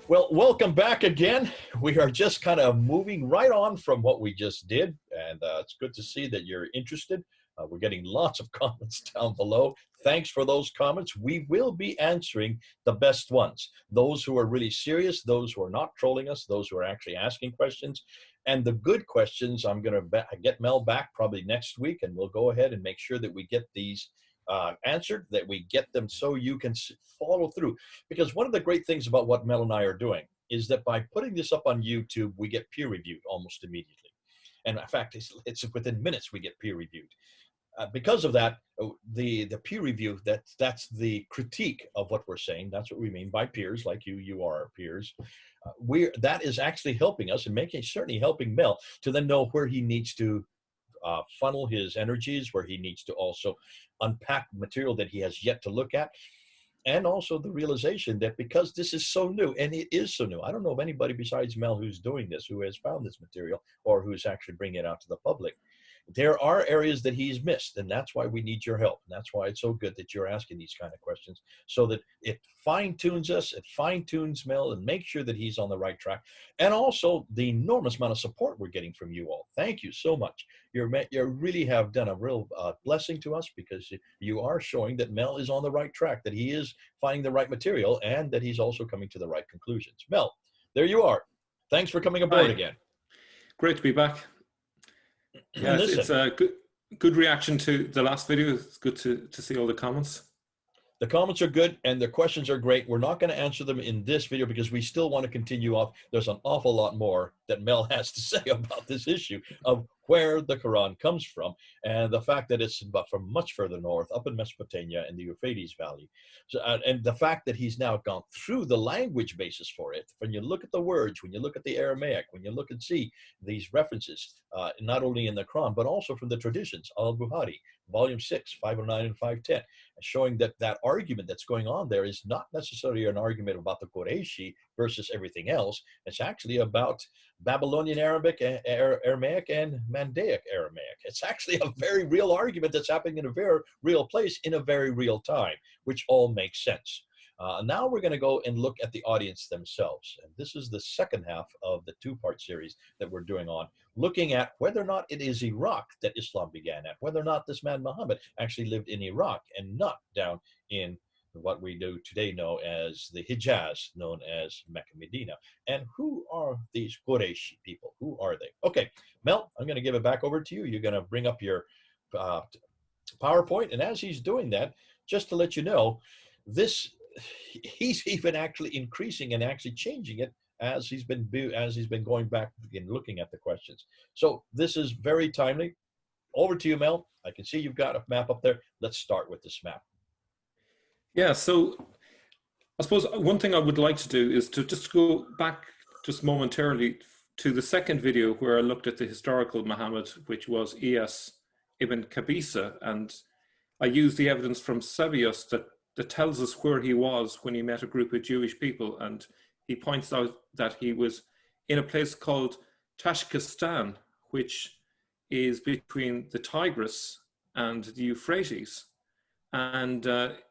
Well, welcome back again. We are just kind of moving right on from what we just did, and it's good to see that you're interested. We're getting lots of comments down below. Thanks for those comments. We will be answering the best ones. Those who are really serious, those who are not trolling us, those who are actually asking questions. And the good questions, I'm going to get Mel back probably next week, and we'll go ahead and make sure that we get these answered, that we get them so you can follow through. Because one of the great things about what Mel and I are doing is that by putting this up on YouTube, we get peer reviewed almost immediately. And in fact, it's within minutes we get peer reviewed. Because of that, the peer review, that's the critique of what we're saying. That's what we mean by peers, like you are our peers. That is actually helping us and certainly helping Mel to then know where he needs to funnel his energies, where he needs to also unpack material that he has yet to look at. And also the realization that because this is so new, and it is so new, I don't know of anybody besides Mel who's doing this, who has found this material, or who's actually bringing it out to the public. There are areas that he's missed, and that's why we need your help. And that's why it's so good that you're asking these kind of questions, so that it fine-tunes us, it fine-tunes Mel, and makes sure that he's on the right track. And also the enormous amount of support we're getting from you all. Thank you so much. You really have done a real blessing to us, because you are showing that Mel is on the right track, that he is finding the right material, and that he's also coming to the right conclusions. Mel, there you are. Thanks for coming aboard again. Great to be back. Yeah, it's a good reaction to the last video. It's good to see all the comments. The comments are good and the questions are great. We're not going to answer them in this video because we still want to continue off. There's an awful lot more that Mel has to say about this issue of where the Quran comes from, and the fact that it's from much further north, up in Mesopotamia in the Euphrates Valley. So, and the fact that he's now gone through the language basis for it. When you look at the words, when you look at the Aramaic, when you look and see these references, not only in the Quran, but also from the traditions, Al-Bukhari, Volume 6, 509 and 510, showing that that argument that's going on there is not necessarily an argument about the Qurayshi versus everything else. It's actually about Babylonian Aramaic and Mandaic Aramaic. It's actually a very real argument that's happening in a very real place in a very real time, which all makes sense. Now we're going to go and look at the audience themselves. And this is the second half of the two-part series that we're doing on looking at whether or not it is Iraq that Islam began at, whether or not this man Muhammad actually lived in Iraq and not down in what we do today know as the Hijaz, known as Mecca, Medina. And who are these Qurayshi people? Who are they? Okay, Mel, I'm going to give it back over to you. You're going to bring up your PowerPoint. And as he's doing that, just to let you know, he's even actually increasing and actually changing it as he's been going back and looking at the questions. So this is very timely. Over to you, Mel. I can see you've got a map up there. Let's start with this map. Yeah, so I suppose one thing I would like to do is to just go back just momentarily to the second video where I looked at the historical Muhammad, which was Iyas ibn Qabisa, and I used the evidence from Sebius that tells us where he was when he met a group of Jewish people, and he points out that he was in a place called Tashkistan, which is between the Tigris and the Euphrates. And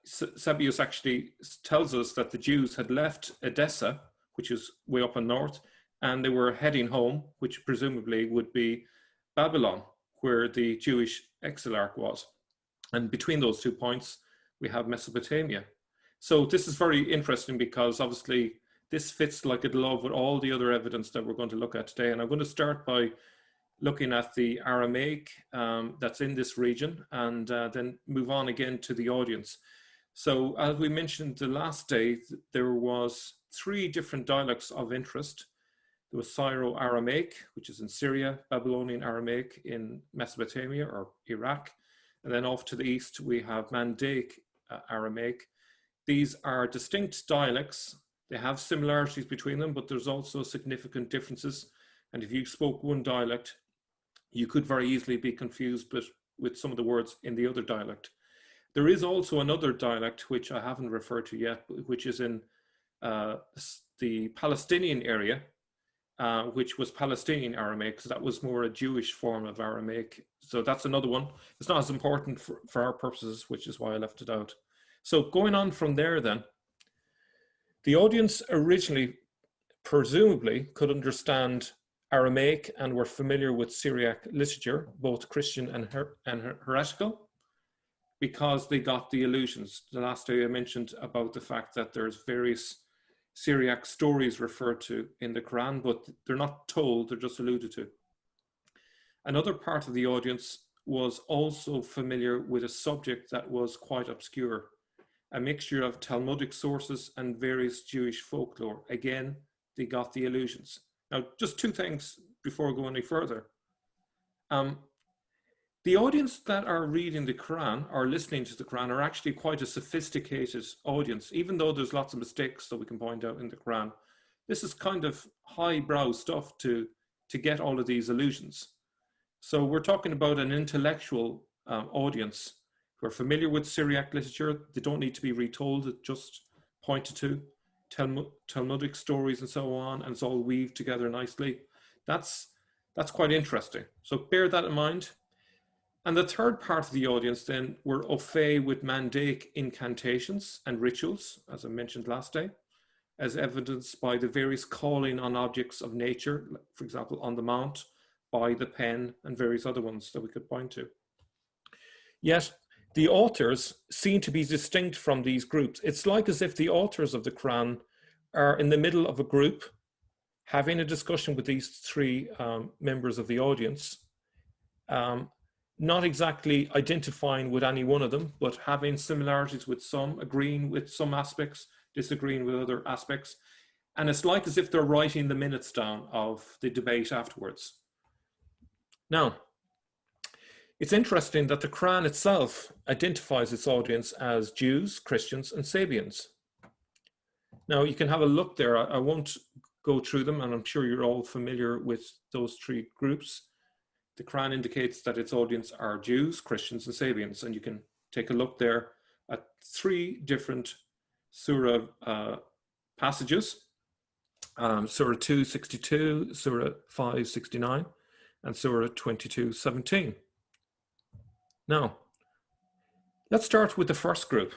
Sebius actually tells us that the Jews had left Edessa, which is way up in north, and they were heading home, which presumably would be Babylon, where the Jewish exilarch was. And between those 2 points, we have Mesopotamia. So this is very interesting because obviously this fits like a glove with all the other evidence that we're going to look at today. And I'm going to start by looking at the Aramaic that's in this region, and then move on again to the audience. So as we mentioned the last day, there was 3 different dialects of interest. There was Syro-Aramaic, which is in Syria, Babylonian Aramaic in Mesopotamia or Iraq, and then off to the east we have Mandaic Aramaic. These are distinct dialects. They have similarities between them, but there's also significant differences. And if you spoke one dialect, you could very easily be confused with some of the words in the other dialect. There is also another dialect, which I haven't referred to yet, which is in the Palestinian area, which was Palestinian Aramaic, so that was more a Jewish form of Aramaic. So that's another one. It's not as important for our purposes, which is why I left it out. So going on from there then, the audience originally presumably could understand Aramaic and were familiar with Syriac literature, both Christian and heretical, because they got the allusions. The last day I mentioned about the fact that there's various Syriac stories referred to in the Quran, but they're not told, they're just alluded to. Another part of the audience was also familiar with a subject that was quite obscure, a mixture of Talmudic sources and various Jewish folklore. Again, they got the allusions. Now, just two things before I go any further. The audience that are reading the Quran or listening to the Quran are actually quite a sophisticated audience, even though there's lots of mistakes that we can point out in the Quran. This is kind of highbrow stuff to get all of these allusions. So we're talking about an intellectual audience who are familiar with Syriac literature. They don't need to be retold, it just pointed to Talmudic stories and so on, and it's all weaved together nicely. That's quite interesting. So bear that in mind. And the third part of the audience then were au fait with mandaic incantations and rituals, as I mentioned last day, as evidenced by the various calling on objects of nature, for example, on the mount, by the pen, and various other ones that we could point to. Yet the authors seem to be distinct from these groups. It's like as if the authors of the Quran are in the middle of a group having a discussion with these three members of the audience, not exactly identifying with any one of them, but having similarities with some, agreeing with some aspects, disagreeing with other aspects. And it's like as if they're writing the minutes down of the debate afterwards. Now, it's interesting that the Quran itself identifies its audience as Jews, Christians, and Sabians. Now, you can have a look there. I won't go through them, and I'm sure you're all familiar with those three groups. The Quran indicates that its audience are Jews, Christians, and Sabians, and you can take a look there at three different surah passages, Surah 2:62, Surah 5:69, and Surah 22:17. Now, let's start with the first group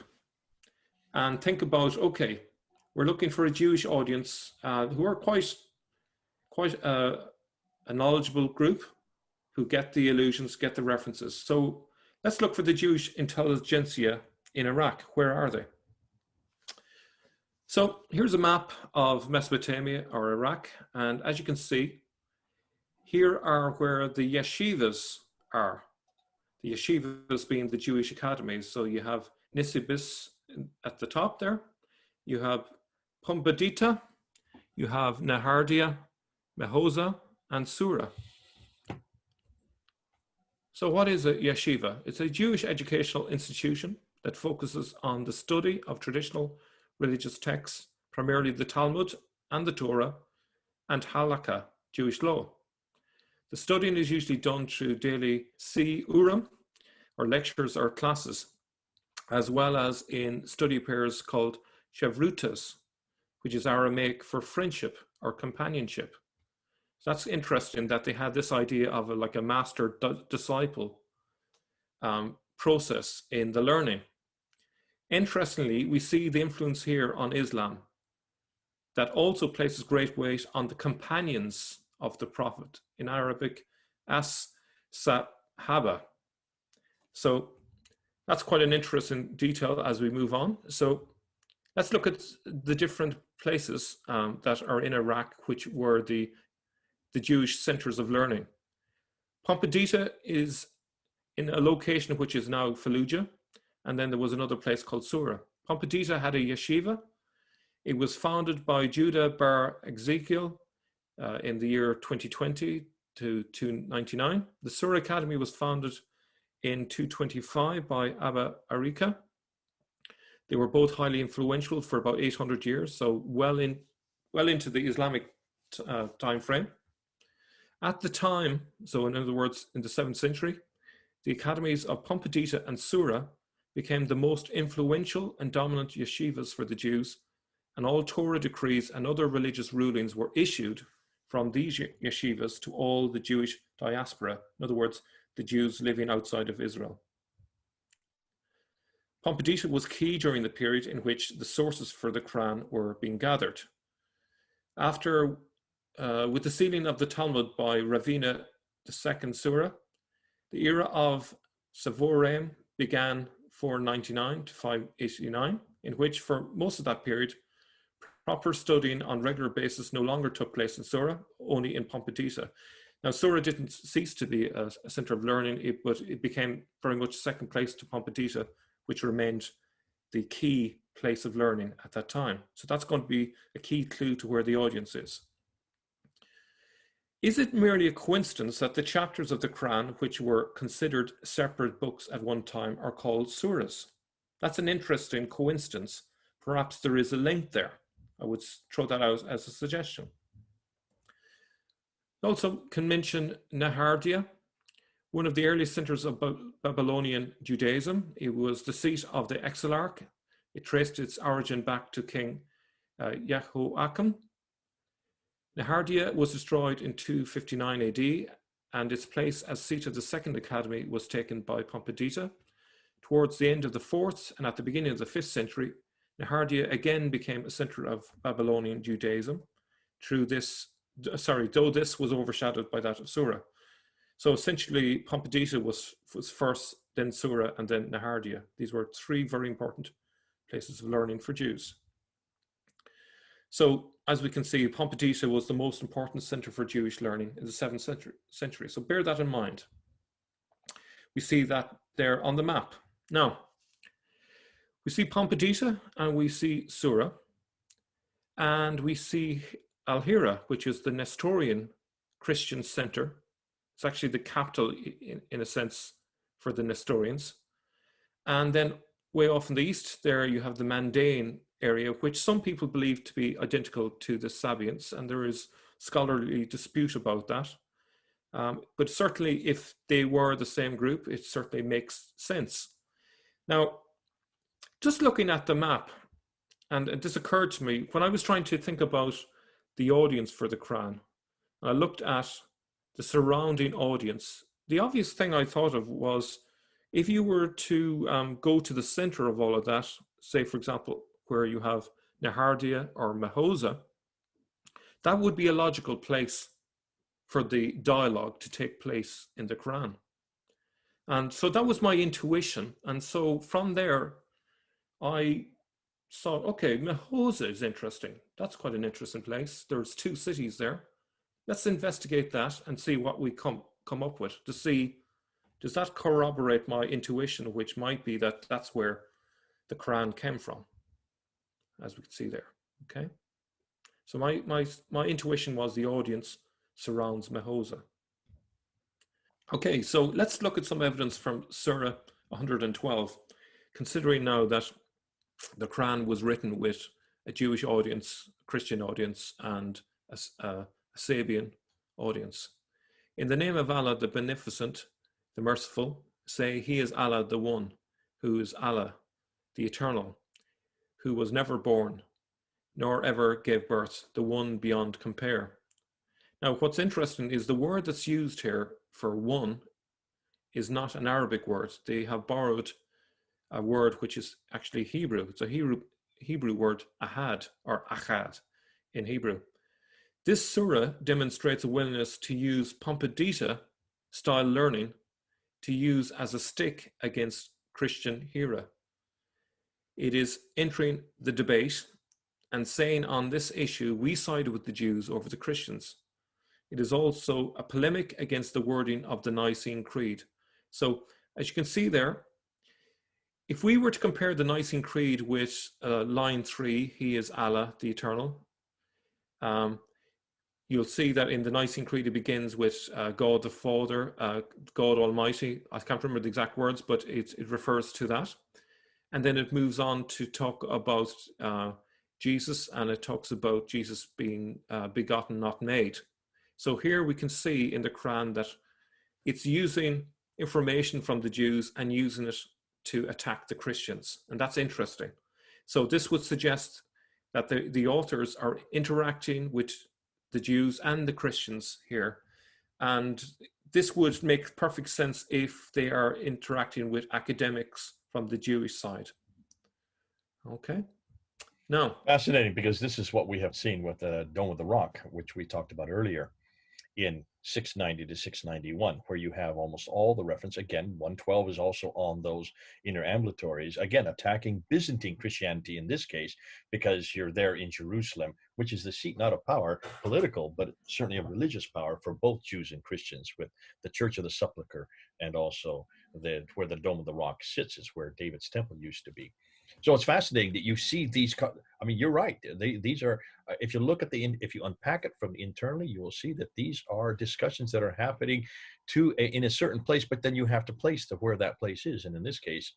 and think about, okay, we're looking for a Jewish audience who are quite a knowledgeable group, who get the allusions, get the references. So let's look for the Jewish intelligentsia in Iraq. Where are they? So here's a map of Mesopotamia or Iraq. And as you can see, here are where the yeshivas are. The yeshivas being the Jewish academies. So you have Nisibis at the top there. You have Pumbedita. You have Nahardia, Mehoza, and Surah. So what is a yeshiva? It's a Jewish educational institution that focuses on the study of traditional religious texts, primarily the Talmud and the Torah, and halakha, Jewish law. The studying is usually done through daily siurim, or lectures or classes, as well as in study pairs called shavrutas, which is Aramaic for friendship or companionship. So that's interesting that they had this idea of like a master-disciple process in the learning. Interestingly, we see the influence here on Islam that also places great weight on the companions of the Prophet, in Arabic, as-sahaba. So that's quite an interesting detail as we move on. So let's look at the different places that are in Iraq, which were the Jewish centers of learning. Pumbedita is in a location which is now Fallujah, and then there was another place called Surah. Pumbedita had a yeshiva. It was founded by Judah bar Ezekiel in the year 2020 to 299. The Surah Academy was founded in 225 by Abba Arika. They were both highly influential for about 800 years, so well into the Islamic time frame. At the time, so in other words, in the 7th century, the academies of Pumbedita and Surah became the most influential and dominant yeshivas for the Jews, and all Torah decrees and other religious rulings were issued from these yeshivas to all the Jewish diaspora, in other words, the Jews living outside of Israel. Pumbedita was key during the period in which the sources for the Quran were being gathered. After, with the sealing of the Talmud by Ravina II Surah, the era of Savoraim began 499 to 589, in which for most of that period, proper studying on regular basis no longer took place in Surah, only in Pumbedita. Now, Surah didn't cease to be a center of learning, but it became very much second place to Pumbedita, which remained the key place of learning at that time. So that's going to be a key clue to where the audience is. Is it merely a coincidence that the chapters of the Quran, which were considered separate books at one time, are called surahs? That's an interesting coincidence. Perhaps there is a link there. I would throw that out as a suggestion. Also can mention Nehardea, one of the earliest centers of Babylonian Judaism. It was the seat of the Exilarch. It traced its origin back to King Jehoiakim. Nehardea was destroyed in 259 AD, and its place as seat of the Second Academy was taken by Pumbedita. Towards the end of the 4th and at the beginning of the 5th century, Nehardea again became a center of Babylonian Judaism though this was overshadowed by that of Surah. So essentially, Pumbedita was first, then Surah, and then Nehardea. These were three very important places of learning for Jews. So as we can see, Pumbedita was the most important center for Jewish learning in the 7th century. So bear that in mind. We see that there on the map. Now, we see Pumbedita and we see Surah, and we see Al-Hira, which is the Nestorian Christian center. It's actually the capital, in a sense, for the Nestorians. And then way off in the east, there you have the Mandaean area, which some people believe to be identical to the Sabians, and there is scholarly dispute about that. But certainly, if they were the same group, it certainly makes sense. Now, just looking at the map, and this occurred to me when I was trying to think about the audience for the Quran. I looked at the surrounding audience. The obvious thing I thought of was, if you were to go to the center of all of that, say, for example, where you have Nehardea or Mehoza, that would be a logical place for the dialogue to take place in the Quran. And so that was my intuition. And so from there, I thought, okay, Mehoza is interesting. That's quite an interesting place. There's 2 cities there. Let's investigate that and see what we come up with to see, does that corroborate my intuition, which might be that that's where the Quran came from, as we can see there, okay? So my intuition was the audience surrounds Mehoza. Okay, so let's look at some evidence from Surah 112, considering now that the Quran was written with a Jewish audience, a Christian audience, and a Sabian audience. In the name of Allah, the Beneficent, the Merciful, say, He is Allah, the One, who is Allah, the Eternal, who was never born, nor ever gave birth, the one beyond compare. Now, what's interesting is the word that's used here for one is not an Arabic word. They have borrowed a word which is actually Hebrew. It's a Hebrew word, ahad, or achad in Hebrew. This surah demonstrates a willingness to use Pumbedita style learning to use as a stick against Christian Hira. It is entering the debate and saying on this issue, we side with the Jews over the Christians. It is also a polemic against the wording of the Nicene Creed. So as you can see there, if we were to compare the Nicene Creed with line 3, He is Allah, the Eternal, you'll see that in the Nicene Creed it begins with God the Father, God Almighty. I can't remember the exact words, but it refers to that. And then it moves on to talk about Jesus, and it talks about Jesus being begotten, not made. So here we can see in the Quran that it's using information from the Jews and using it to attack the Christians. And that's interesting. So this would suggest that the authors are interacting with the Jews and the Christians here. And this would make perfect sense if they are interacting with academics from the Jewish side. Okay. No. Fascinating, because this is what we have seen with the Dome of the Rock, which we talked about earlier in 690 to 691, where you have almost all the reference. Again, 112 is also on those inner ambulatories, again, attacking Byzantine Christianity in this case, because you're there in Jerusalem, which is the seat not of power, political, but certainly of religious power for both Jews and Christians, with the Church of the Sepulchre, and also where the Dome of the Rock sits is where David's temple used to be. So it's fascinating that you see these. I mean, you're right. These are, if you look at if you unpack it from internally, you will see that these are discussions that are happening in a certain place, but then you have to place to where that place is. And in this case,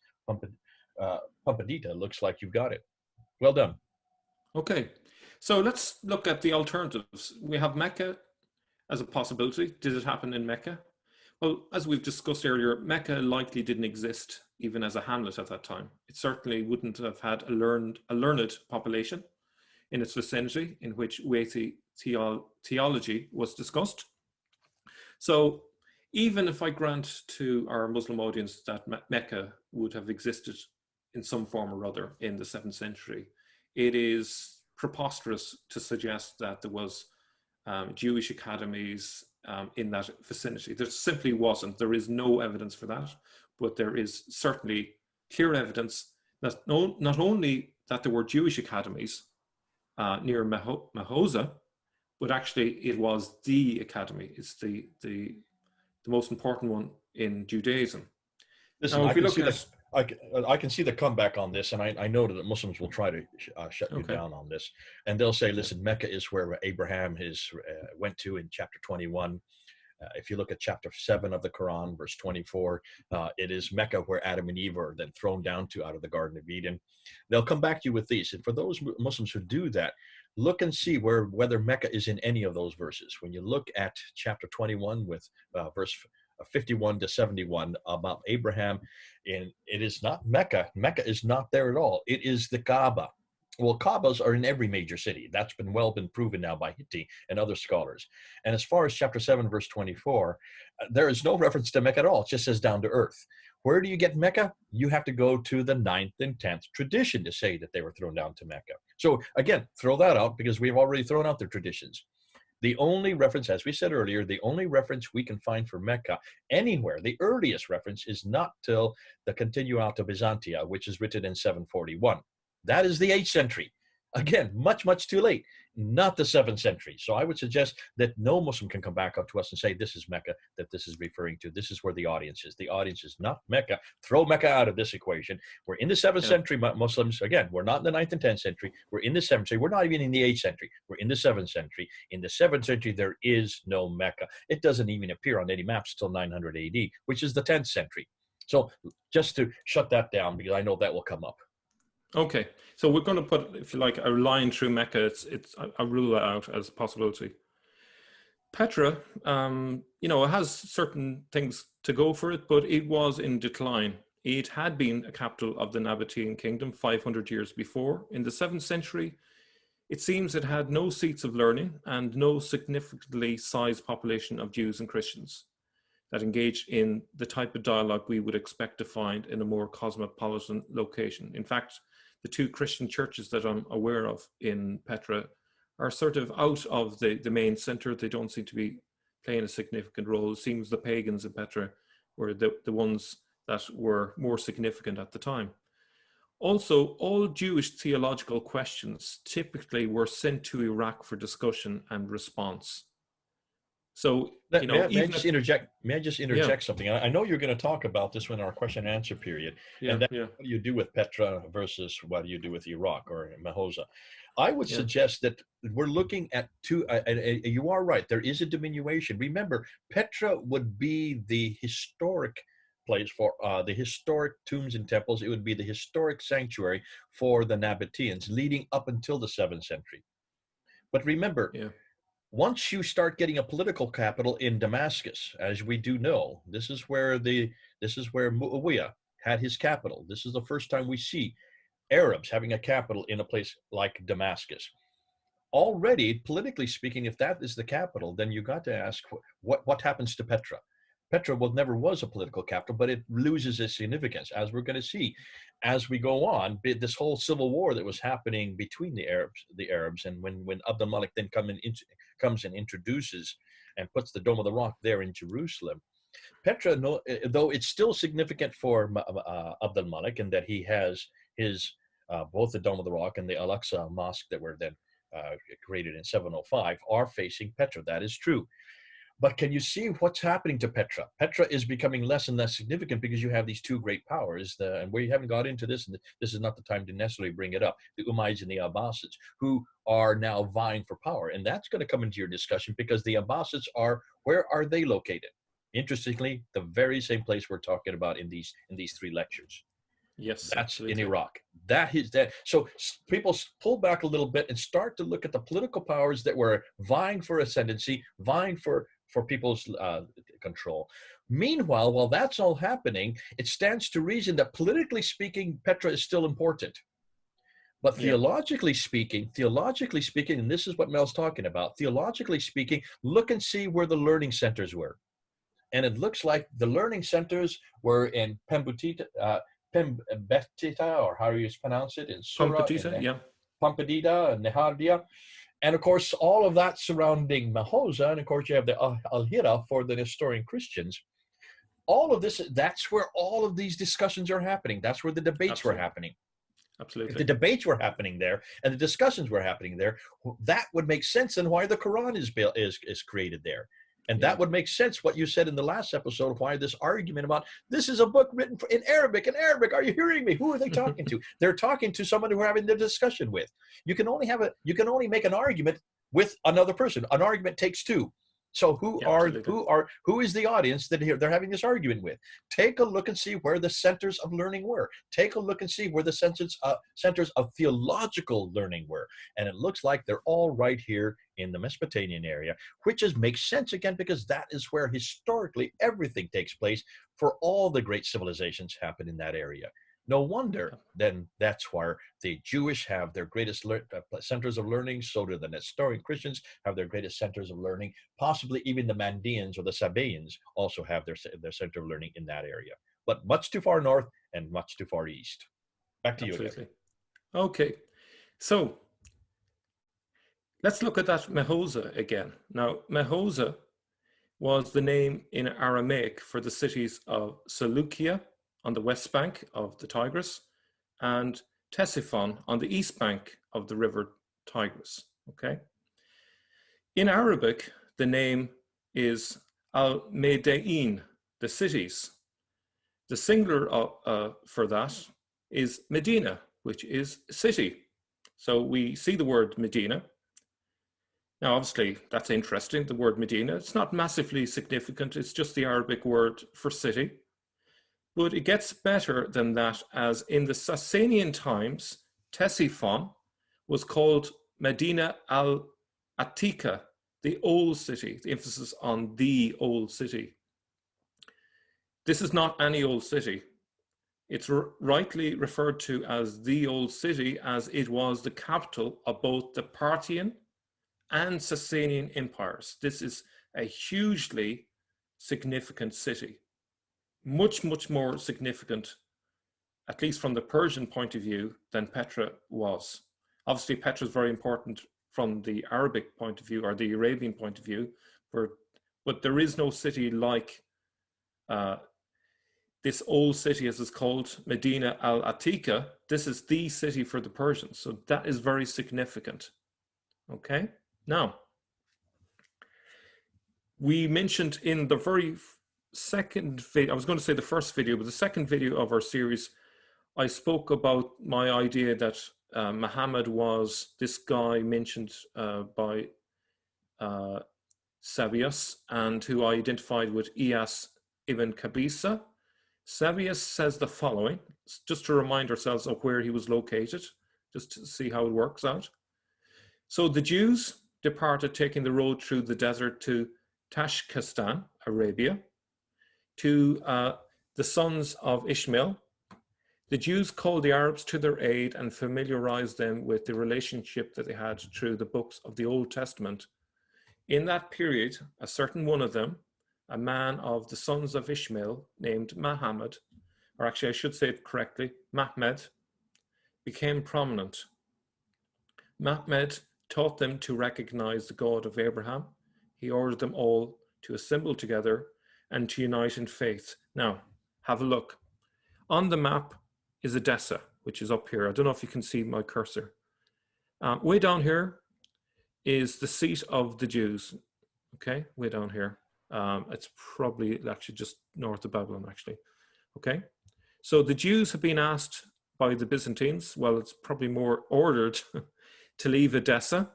Pampadita looks like you've got it. Well done. Okay, so let's look at the alternatives. We have Mecca as a possibility. Did it happen in Mecca? Well, as we've discussed earlier, Mecca likely didn't exist even as a hamlet at that time. It certainly wouldn't have had a learned population in its vicinity in which weighty theology was discussed. So even if I grant to our Muslim audience that Mecca would have existed in some form or other in the 7th century, it is preposterous to suggest that there was Jewish academies in that vicinity. There simply wasn't. There is no evidence for that, but there is certainly clear evidence that not only that there were Jewish academies near Mahoza, but actually it was the academy. It's the most important one in Judaism. Listen, now, if I we can look see at I can see the comeback on this, and I know that Muslims will try to shut you okay, down on this, and they'll say, yeah, "Listen, Mecca is where Abraham went to in chapter 21. If you look at chapter 7 of the Quran, verse 24, it is Mecca where Adam and Eve are then thrown down to out of the Garden of Eden." They'll come back to you with these, and for those Muslims who do that, look and see whether Mecca is in any of those verses. When you look at chapter 21 with verse 51 to 71 about Abraham, and it is not Mecca. Mecca is not there at all. It is the Kaaba. Well, Kaabas are in every major city. That's been proven now by Hitti and other scholars. And as far as chapter 7, verse 24, there is no reference to Mecca at all. It just says down to earth. Where do you get Mecca? You have to go to the 9th and 10th tradition to say that they were thrown down to Mecca. So again, throw that out, because we've already thrown out their traditions. The only reference, as we said earlier, the only reference we can find for Mecca anywhere, the earliest reference is not till the Continuata Byzantia, which is written in 741. That is the 8th century. Again, much, much too late, not the 7th century. So I would suggest that no Muslim can come back up to us and say, this is Mecca, that this is referring to. This is where the audience is. The audience is not Mecca. Throw Mecca out of this equation. We're in the 7th yeah. century, Muslims. Again, we're not in the 9th and 10th century. We're in the 7th century. We're not even in the 8th century. We're in the 7th century. In the 7th century, there is no Mecca. It doesn't even appear on any maps till 900 AD, which is the 10th century. So just to shut that down, because I know that will come up. Okay, so we're going to put, if you like, a line through Mecca. I rule that out as a possibility. Petra, you know, it has certain things to go for it, but it was in decline. It had been a capital of the Nabatean kingdom 500 years before. In the 7th century, it seems it had no seats of learning and no significantly sized population of Jews and Christians that engaged in the type of dialogue we would expect to find in a more cosmopolitan location. In fact, the 2 Christian churches that I'm aware of in Petra are sort of out of the main center. They don't seem to be playing a significant role. It seems the pagans in Petra were the ones that were more significant at the time. Also, all Jewish theological questions typically were sent to Iraq for discussion and response. So, you know, may I just interject something? I know you're going to talk about this in our question and answer period, and then what do you do with Petra versus what do you do with Iraq or Mahoza? I would suggest that we're looking at two, you are right, there is a diminution. Remember, Petra would be the historic place for the historic tombs and temples. It would be the historic sanctuary for the Nabateans leading up until the 7th century. But remember, once you start getting a political capital in Damascus, as we do know, this is where Muawiyah had his capital. This is the first time we see Arabs having a capital in a place like Damascus. Already, politically speaking, if that is the capital, then you got to ask what happens to Petra. Petra never was a political capital, but it loses its significance, as we're going to see as we go on. This whole civil war that was happening between the Arabs, and when Abd al-Malik then comes and introduces and puts the Dome of the Rock there in Jerusalem. Petra, no, though it's still significant for Abd al-Malik, in that he has his both the Dome of the Rock and the Al-Aqsa Mosque that were then created in 705 are facing Petra. That is true. But can you see what's happening to Petra? Petra is becoming less and less significant because you have these two great powers, and we haven't got into this, and this is not the time to necessarily bring it up, the Umayyads and the Abbasids, who are now vying for power. And that's going to come into your discussion, because the Abbasids where are they located? Interestingly, the very same place we're talking about in these three lectures. Yes, that's absolutely. in Iraq. That is that. So people pull back a little bit and start to look at the political powers that were vying for ascendancy, vying for people's control. Meanwhile, while that's all happening, it stands to reason that politically speaking, Petra is still important. But theologically speaking, and this is what Mel's talking about, theologically speaking, look and see where the learning centers were. And it looks like the learning centers were in Pembetita, or how do you pronounce it, in Surah, Pampedita, and Nehardia. And of course, all of that surrounding Mahoza, and of course you have the Al-Hira for the Nestorian Christians. All of this, that's where all of these discussions are happening. That's where the debates were happening. Absolutely. If the debates were happening there and the discussions were happening there, that would make sense in why the Quran is created there. And that would make sense what you said in the last episode of why this argument about this is a book written in Arabic. In Arabic, are you hearing me? Who are they talking to? They're talking to someone who are having the discussion with. You can only make an argument with another person. An argument takes two. So who is the audience that they're having this argument with? Take a look and see where the centers of learning were. Take a look and see where the centers of theological learning were. And it looks like they're all right here in the Mesopotamian area, which makes sense again, because that is where historically everything takes place for all the great civilizations happen in that area. No wonder then that's where the Jewish have their greatest centers of learning. So do the Nestorian Christians have their greatest centers of learning. Possibly even the Mandeans or the Sabaeans also have their center of learning in that area. But much too far north and much too far east. Back to you again. Okay, so let's look at that Mahoza again. Now, Mahoza was the name in Aramaic for the cities of Seleucia on the west bank of the Tigris, and Ctesiphon on the east bank of the river Tigris, okay? In Arabic, the name is Al-Medain, the cities. The singular for that is Medina, which is city. So we see the word Medina. Now, obviously, that's interesting, the word Medina. It's not massively significant. It's just the Arabic word for city. But it gets better than that, as in the Sasanian times, Ctesiphon was called Medina al-Atika, the old city, the emphasis on the old city. This is not any old city. It's rightly referred to as the old city, as it was the capital of both the Parthian and Sasanian empires. This is a hugely significant city. Much, much more significant, at least from the Persian point of view, than Petra was. Obviously, Petra is very important from the Arabic point of view, or the Arabian point of view, but there is no city like this old city, as it's called, Medina al-Atika. This is the city for the Persians, so that is very significant. Okay, now, we mentioned in the very second video, I was going to say the first video, but the second video of our series, I spoke about my idea that Muhammad was this guy mentioned by Sabius, and who I identified with Iyas ibn Qabisa. Sabius says the following, just to remind ourselves of where he was located, just to see how it works out. So the Jews departed, taking the road through the desert to Tashkistan, Arabia, to the sons of Ishmael. The Jews called the Arabs to their aid and familiarized them with the relationship that they had through the books of the Old Testament. In that period, a certain one of them, a man of the sons of Ishmael named Muhammad, or actually I should say it correctly, Mahmed, became prominent. Mahmed taught them to recognize the God of Abraham. He ordered them all to assemble together and to unite in faith. Now, have a look. On the map is Edessa, which is up here. I don't know if you can see my cursor. Way down here is the seat of the Jews. Okay, way down here. It's probably actually just north of Babylon, actually. Okay, so the Jews have been asked by the Byzantines, well, it's probably more ordered to leave Edessa.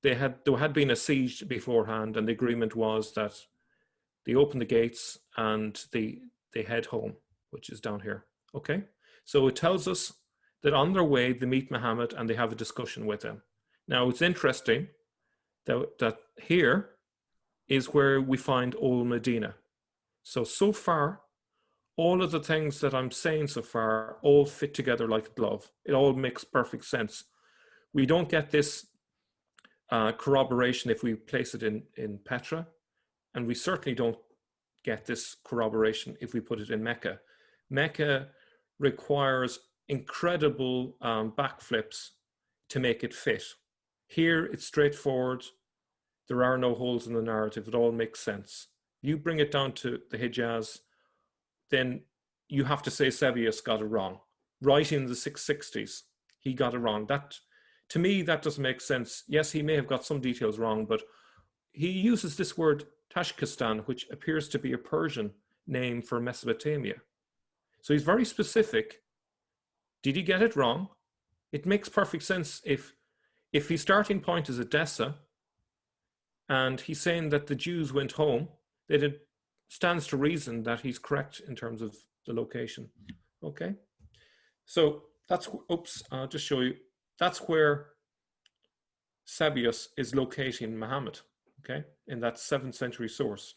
There had been a siege beforehand, and the agreement was that they open the gates and they head home, which is down here. Okay, so it tells us that on their way they meet Muhammad and they have a discussion with him. Now it's interesting that here is where we find Old Medina. So far, all of the things that I'm saying so far all fit together like a glove. It all makes perfect sense. We don't get this corroboration if we place it in Petra, and we certainly don't get this corroboration if we put it in Mecca. Mecca requires incredible backflips to make it fit. Here, it's straightforward. There are no holes in the narrative. It all makes sense. You bring it down to the Hijaz, then you have to say Sebius got it wrong. Right in the 660s, he got it wrong. That, to me, that doesn't make sense. Yes, he may have got some details wrong, but he uses this word Tashkistan, which appears to be a Persian name for Mesopotamia. So he's very specific. Did he get it wrong? It makes perfect sense if his starting point is Edessa, and he's saying that the Jews went home, then it stands to reason that he's correct in terms of the location. Okay, so that's, oops, I'll just show you. That's where Sebius is locating Muhammad, okay, in that 7th century source,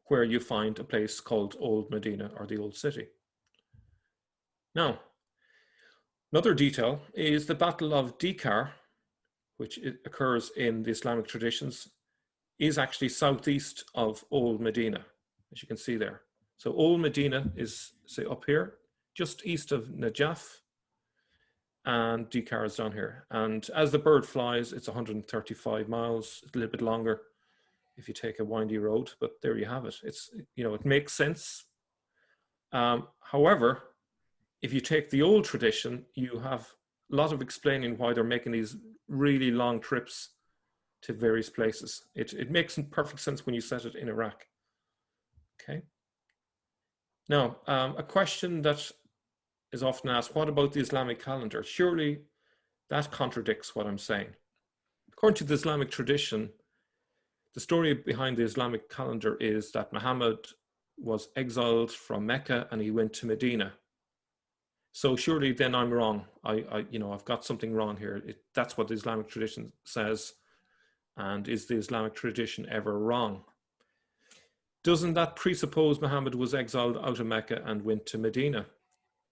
where you find a place called Old Medina, or the Old City. Now, another detail is the Battle of Dikar, which occurs in the Islamic traditions, is actually southeast of Old Medina, as you can see there. So Old Medina is, say, up here, just east of Najaf, and Dikar is down here. And as the bird flies, it's 135 miles, a little bit longer if you take a windy road, but there you have it. It's, you know, it makes sense. However, if you take the old tradition, you have a lot of explaining why they're making these really long trips to various places. It makes perfect sense when you set it in Iraq. Okay. Now, a question that is often asked, what about the Islamic calendar? Surely that contradicts what I'm saying. According to the Islamic tradition, the story behind the Islamic calendar is that Muhammad was exiled from Mecca and he went to Medina. So surely then I'm wrong. I've got something wrong here. That's what the Islamic tradition says. And is the Islamic tradition ever wrong? Doesn't that presuppose Muhammad was exiled out of Mecca and went to Medina?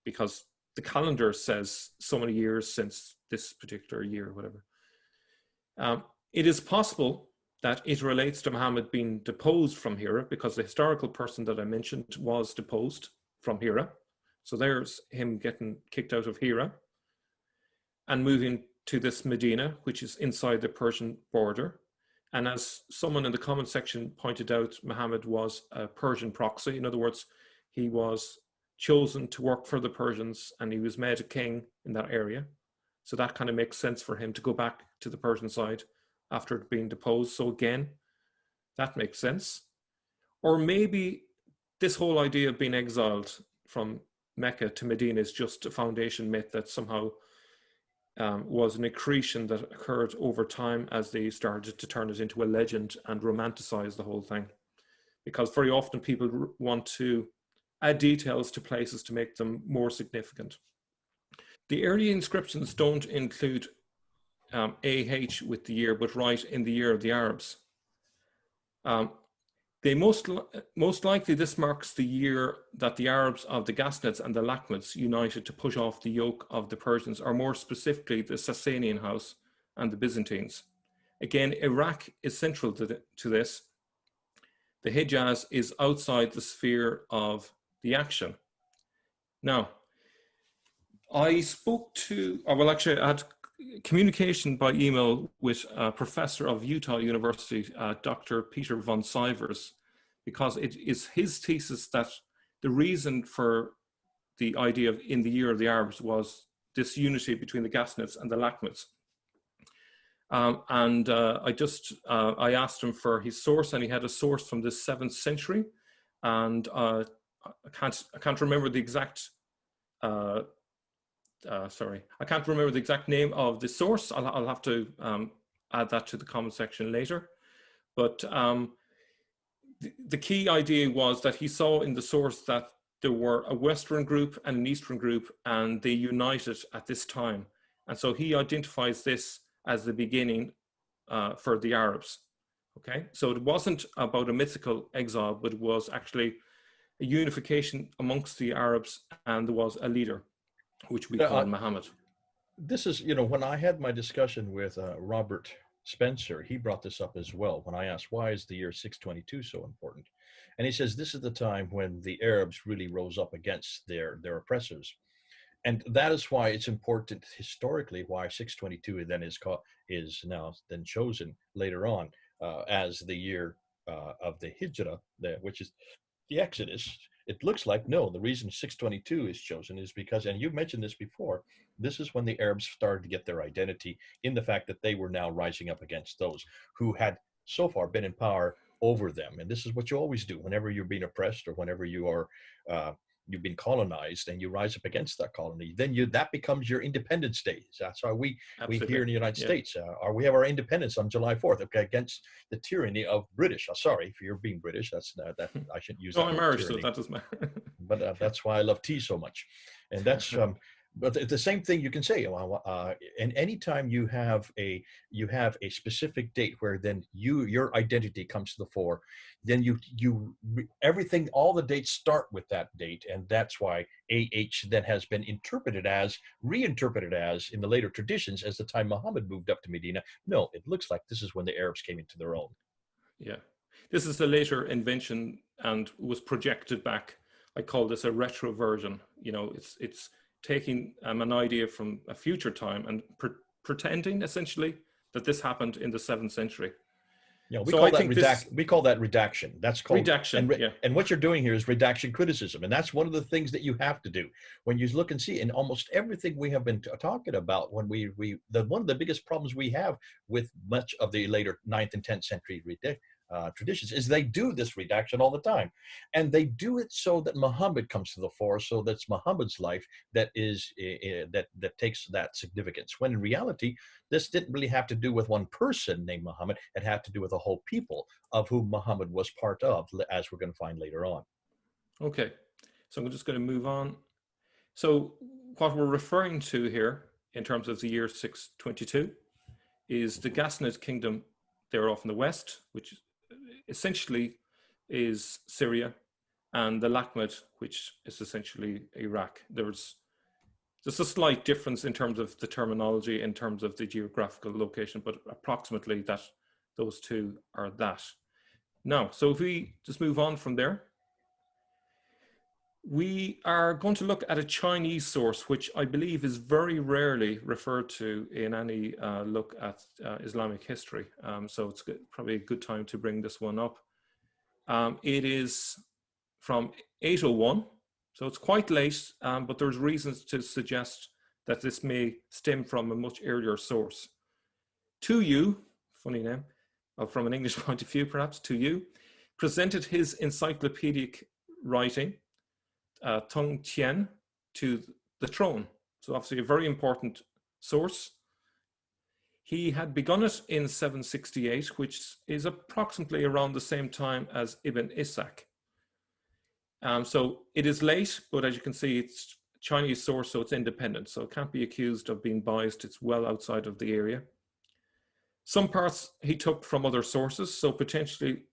Because the calendar says so many years since this particular year, or whatever. It is possible that it relates to Muhammad being deposed from Hira, because the historical person that I mentioned was deposed from Hira. So there's him getting kicked out of Hira and moving to this Medina, which is inside the Persian border. And as someone in the comment section pointed out, Muhammad was a Persian proxy. In other words, he was chosen to work for the Persians and he was made a king in that area. So that kind of makes sense for him to go back to the Persian side after being deposed. So again, that makes sense. Or maybe this whole idea of being exiled from Mecca to Medina is just a foundation myth that somehow was an accretion that occurred over time as they started to turn it into a legend and romanticize the whole thing. Because very often people want to add details to places to make them more significant. The early inscriptions don't include AH with the year, but write in the year of the Arabs. They most likely this marks the year that the Arabs of the Ghasnids and the Lakhmids united to push off the yoke of the Persians, or more specifically the Sasanian house and the Byzantines. Again, Iraq is central to this. the Hijaz is outside the sphere of the action. Now, I spoke to, or well, actually, I had communication by email with a professor of Utah University, Dr. Peter von Sivers, because it is his thesis that the reason for the idea of in the year of the Arabs was this unity between the Ghasnids and the Lakhmids. I asked him for his source, and he had a source from the 7th century, and I can't remember the exact. Sorry, I can't remember the exact name of the source. I'll have to add that to the comment section later. But the key idea was that he saw in the source that there were a Western group and an Eastern group, and they united at this time. And so he identifies this as the beginning for the Arabs. Okay, so it wasn't about a mythical exile, but it was actually a unification amongst the Arabs, and there was a leader, which we call Muhammad. This is, when I had my discussion with Robert Spencer, he brought this up as well when I asked, why is the year 622 so important? And he says, this is the time when the Arabs really rose up against their oppressors. And that is why it's important historically, why 622 then is now then chosen later on as the year of the Hijrah, which is the Exodus. It looks like, no, the reason 622 is chosen is because, and you've mentioned this before, this is when the Arabs started to get their identity in the fact that they were now rising up against those who had so far been in power over them. And this is what you always do whenever you're being oppressed or whenever you are you've been colonized and you rise up against that colony, then that becomes your independence day. That's why we here in the United States, we have our independence on July 4th, okay, against the tyranny of British. Sorry if you're being British, that's that I shouldn't use that. I'm Irish, so that doesn't matter. But that's why I love tea so much. And that's but the same thing you can say, and anytime you have a specific date where then your identity comes to the fore, then everything, all the dates start with that date, and that's why AH then has been reinterpreted as in the later traditions as the time Muhammad moved up to Medina. No, it looks like this is when the Arabs came into their own. Yeah, this is a later invention and was projected back. I call this a retro version. It's taking an idea from a future time and pretending essentially that this happened in the 7th century. Yeah, we call that redaction. That's called redaction. And what you're doing here is redaction criticism, and that's one of the things that you have to do when you look and see in almost everything we have been talking about. When one of the biggest problems we have with much of the later 9th and 10th century traditions is they do this redaction all the time, and they do it so that Muhammad comes to the fore, so that's Muhammad's life that is that takes that significance, when in reality this didn't really have to do with one person named Muhammad. It had to do with a whole people of whom Muhammad was part of, as we're going to find later on. Okay, so I'm just going to move on. So what we're referring to here in terms of the year 622 is the Ghassanid kingdom. They're off in the west, which essentially is Syria, and the Lakhmid, which is essentially Iraq. There's just a slight difference in terms of the terminology, in terms of the geographical location, but approximately that those two are that. Now, so if we just move on from there, we are going to look at a Chinese source, which I believe is very rarely referred to in any look at Islamic history. So it's probably a good time to bring this one up. It is from 801, so it's quite late, but there's reasons to suggest that this may stem from a much earlier source. Tu, funny name, from an English point of view perhaps, Tu presented his encyclopedic writing, Tung Tien, to the throne. So obviously a very important source. He had begun it in 768, which is approximately around the same time as Ibn Ishaq. So it is late, but as you can see, it's Chinese source, so it's independent. So it can't be accused of being biased. It's well outside of the area. Some parts he took from other sources, so potentially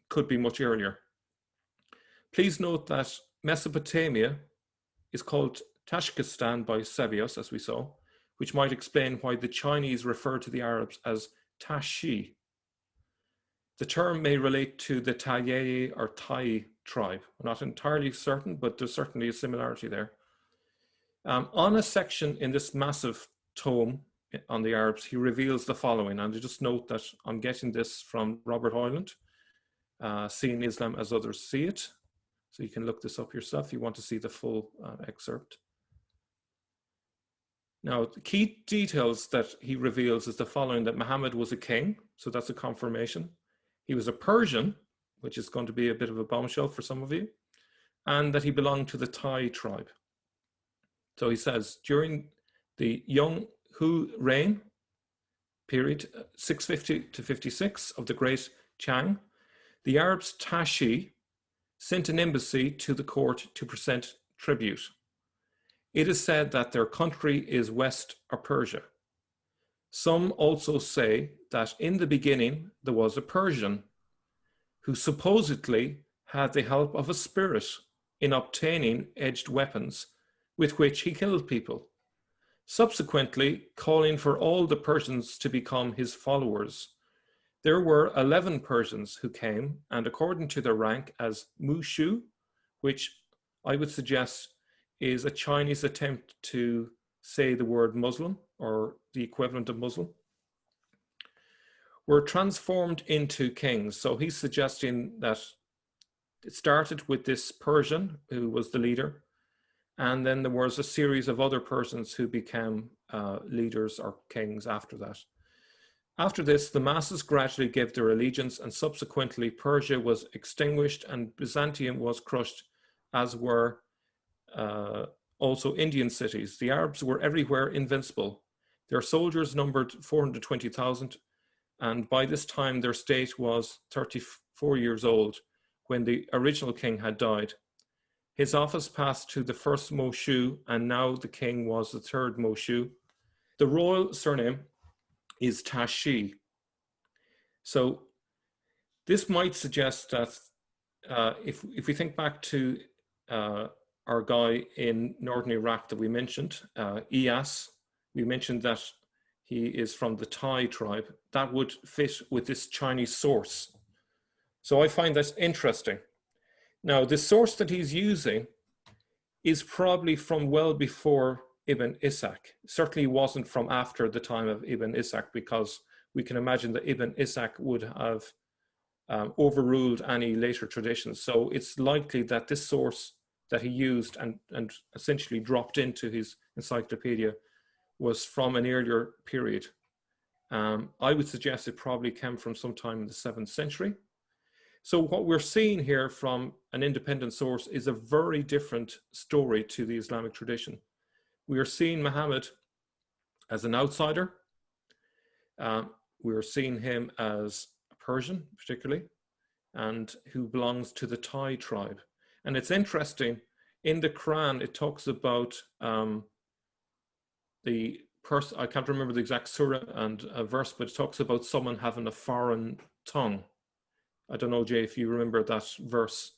could be much earlier. Please note that Mesopotamia is called Tashkistan by Sebios, as we saw, which might explain why the Chinese refer to the Arabs as Tashi. The term may relate to the Taye or Tai tribe. I'm not entirely certain, but there's certainly a similarity there. On a section in this massive tome on the Arabs, he reveals the following, and I just note that I'm getting this from Robert Hoyland, Seeing Islam as Others See It. So you can look this up yourself if you want to see the full excerpt. Now, the key details that he reveals is the following: that Muhammad was a king, so that's a confirmation. He was a Persian, which is going to be a bit of a bombshell for some of you, and that he belonged to the Tai tribe. So he says, during the Young Hu reign period, 650 to 56 of the great Chang, the Arabs Tashi sent an embassy to the court to present tribute. It is said that their country is West or Persia. Some also say that in the beginning there was a Persian who supposedly had the help of a spirit in obtaining edged weapons with which he killed people, subsequently calling for all the Persians to become his followers. There were 11 Persians who came, and according to their rank as Mushu, which I would suggest is a Chinese attempt to say the word Muslim or the equivalent of Muslim, were transformed into kings. So he's suggesting that it started with this Persian who was the leader, and then there was a series of other Persians who became leaders or kings after that. After this, the masses gradually gave their allegiance, and subsequently Persia was extinguished and Byzantium was crushed, as were also Indian cities. The Arabs were everywhere invincible. Their soldiers numbered 420,000, and by this time their state was 34 years old when the original king had died. His office passed to the first Moshu, and now the king was the third Moshu. The royal surname is Tashi. So this might suggest that if we think back to our guy in northern Iraq that we mentioned, Iyas, we mentioned that he is from the Tai tribe. That would fit with this Chinese source. So I find that interesting. Now, the source that he's using is probably from well before Ibn Ishaq. Certainly wasn't from after the time of Ibn Ishaq, because we can imagine that Ibn Ishaq would have overruled any later traditions. So it's likely that this source that he used and essentially dropped into his encyclopedia was from an earlier period. I would suggest it probably came from sometime in the 7th century. So what we're seeing here from an independent source is a very different story to the Islamic tradition. We are seeing Muhammad as an outsider. We are seeing him as a Persian, particularly, and who belongs to the Tai tribe. And it's interesting, in the Quran, it talks about the person, I can't remember the exact surah and verse, but it talks about someone having a foreign tongue. I don't know, Jay, if you remember that verse.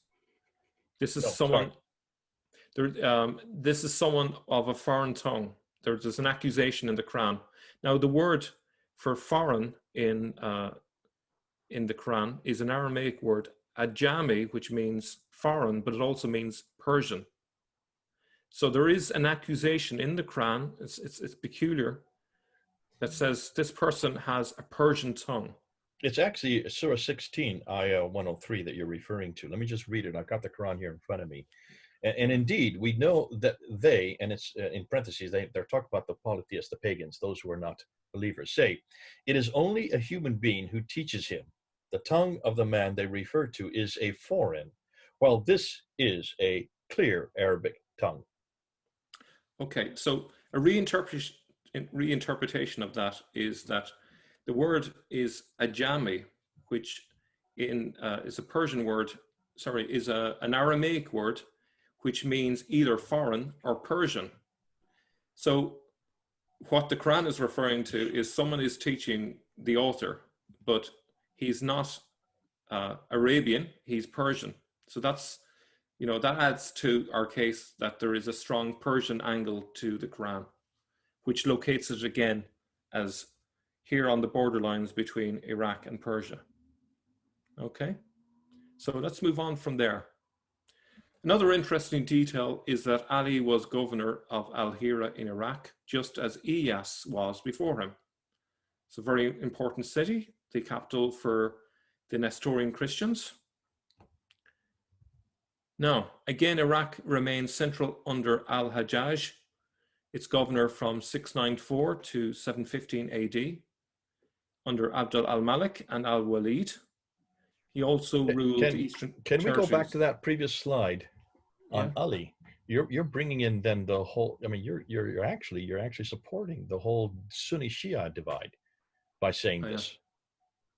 This is someone. This is someone of a foreign tongue. There's an accusation in the Quran. Now, the word for foreign in the Quran is an Aramaic word, ajami, which means foreign, but it also means Persian. So there is an accusation in the Quran. It's peculiar, that says this person has a Persian tongue. It's actually Surah 16, Ayah 103 that you're referring to. Let me just read it. I've got the Quran here in front of me. And indeed, we know that they, and it's in parentheses, they're talking about the polytheists, the pagans, those who are not believers, say, it is only a human being who teaches him. The tongue of the man they refer to is a foreign, while this is a clear Arabic tongue. Okay, so a reinterpretation of that is that the word is ajami, which is a Persian word, is an Aramaic word, which means either foreign or Persian. So what the Quran is referring to is someone is teaching the author, but he's not Arabian, he's Persian. So that's, that adds to our case that there is a strong Persian angle to the Quran, which locates it again as here on the borderlines between Iraq and Persia. Okay, so let's move on from there. Another interesting detail is that Ali was governor of Al-Hira in Iraq, just as Iyas was before him. It's a very important city, the capital for the Nestorian Christians. Now, again, Iraq remains central under Al-Hajjaj, its governor from 694 to 715 AD, under Abdul al-Malik and al-Walid. He also ruled the eastern Can we go back territories. to that previous slide on Yeah, Ali? You're bringing in then the whole. I mean, you're actually supporting the whole Sunni Shia divide by saying yeah, this.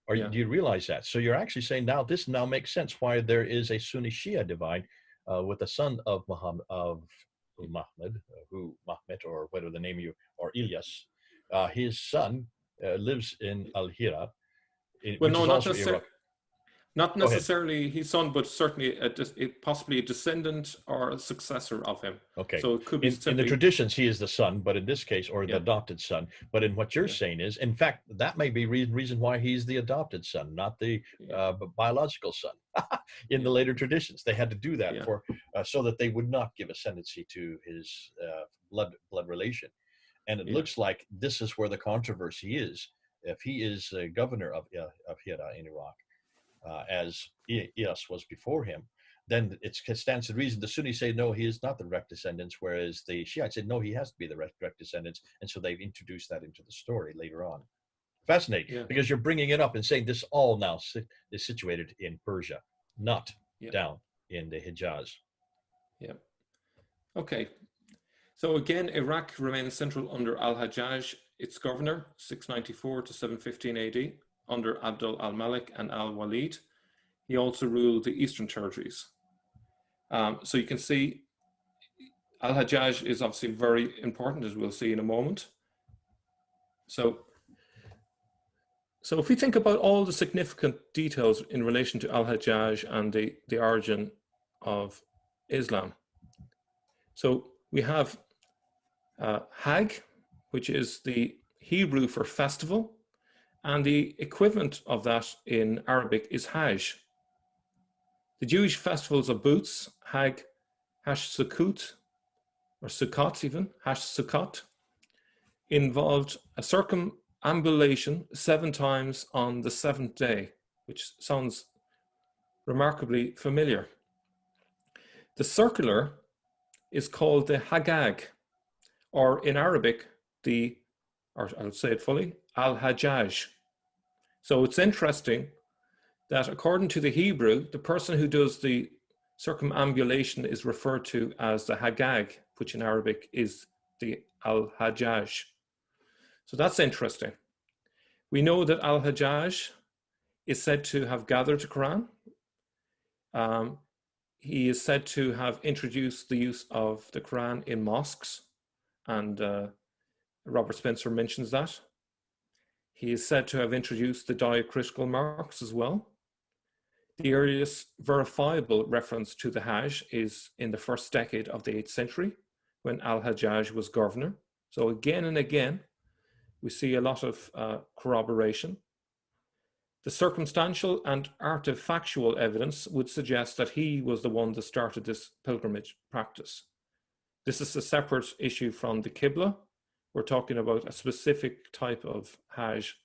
Or yeah, do you realize that? So you're actually saying now this now makes sense why there is a Sunni Shia divide with the son of Muhammad who Mahmed or whatever the name you or Ilyas, his son lives in Al Hira, well, which no, is also Iraq. not Go ahead. necessarily his son, but certainly possibly a descendant or a successor of him. Okay. So it could be In the simply, traditions, he is the son, but in this case, or the yeah, adopted son. But in what you're yeah, saying is, in fact, that may be reason why he's the adopted son, not the yeah, biological son. In yeah, the later traditions, they had to do that yeah, for so that they would not give ascendancy to his blood relation. And it yeah, looks like this is where the controversy is. If he is governor of Hira in Iraq, as Iyas was before him, then it stands to reason the Sunnis say no, he is not the direct descendants, whereas the Shiites said no, he has to be the direct descendants, and so they've introduced that into the story later on. Fascinating, yeah, because you're bringing it up and saying this all now is situated in Persia, not yeah, down in the Hijaz. yeah. Okay. So again, Iraq remains central under Al-Hajjaj, its governor, 694 to 715 AD, under Abdul al-Malik and al-Walid. He also ruled the eastern territories. So you can see Al-Hajjaj is obviously very important, as we'll see in a moment. So if we think about all the significant details in relation to Al-Hajjaj and the origin of Islam. So we have Hajj, which is the Hebrew for festival, and the equivalent of that in Arabic is Hajj. The Jewish festivals of booths, Hajj, Hash Sukkot, or Sukkot even, Hash Sukkot, involved a circumambulation 7 times on the 7th day, which sounds remarkably familiar. The circular is called the Hagag, or in Arabic, or I'll say it fully, Al-Hajjaj. So it's interesting that according to the Hebrew, the person who does the circumambulation is referred to as the Hagag, which in Arabic is the Al-Hajjaj. So that's interesting. We know that Al-Hajjaj is said to have gathered the Quran. He is said to have introduced the use of the Quran in mosques, and Robert Spencer mentions that. He is said to have introduced the diacritical marks as well. The earliest verifiable reference to the Hajj is in the first decade of the 8th century, when Al-Hajjaj was governor. So again and again, we see a lot of corroboration. The circumstantial and artifactual evidence would suggest that he was the one that started this pilgrimage practice. This is a separate issue from the Qibla. We're talking about a specific type of Hajj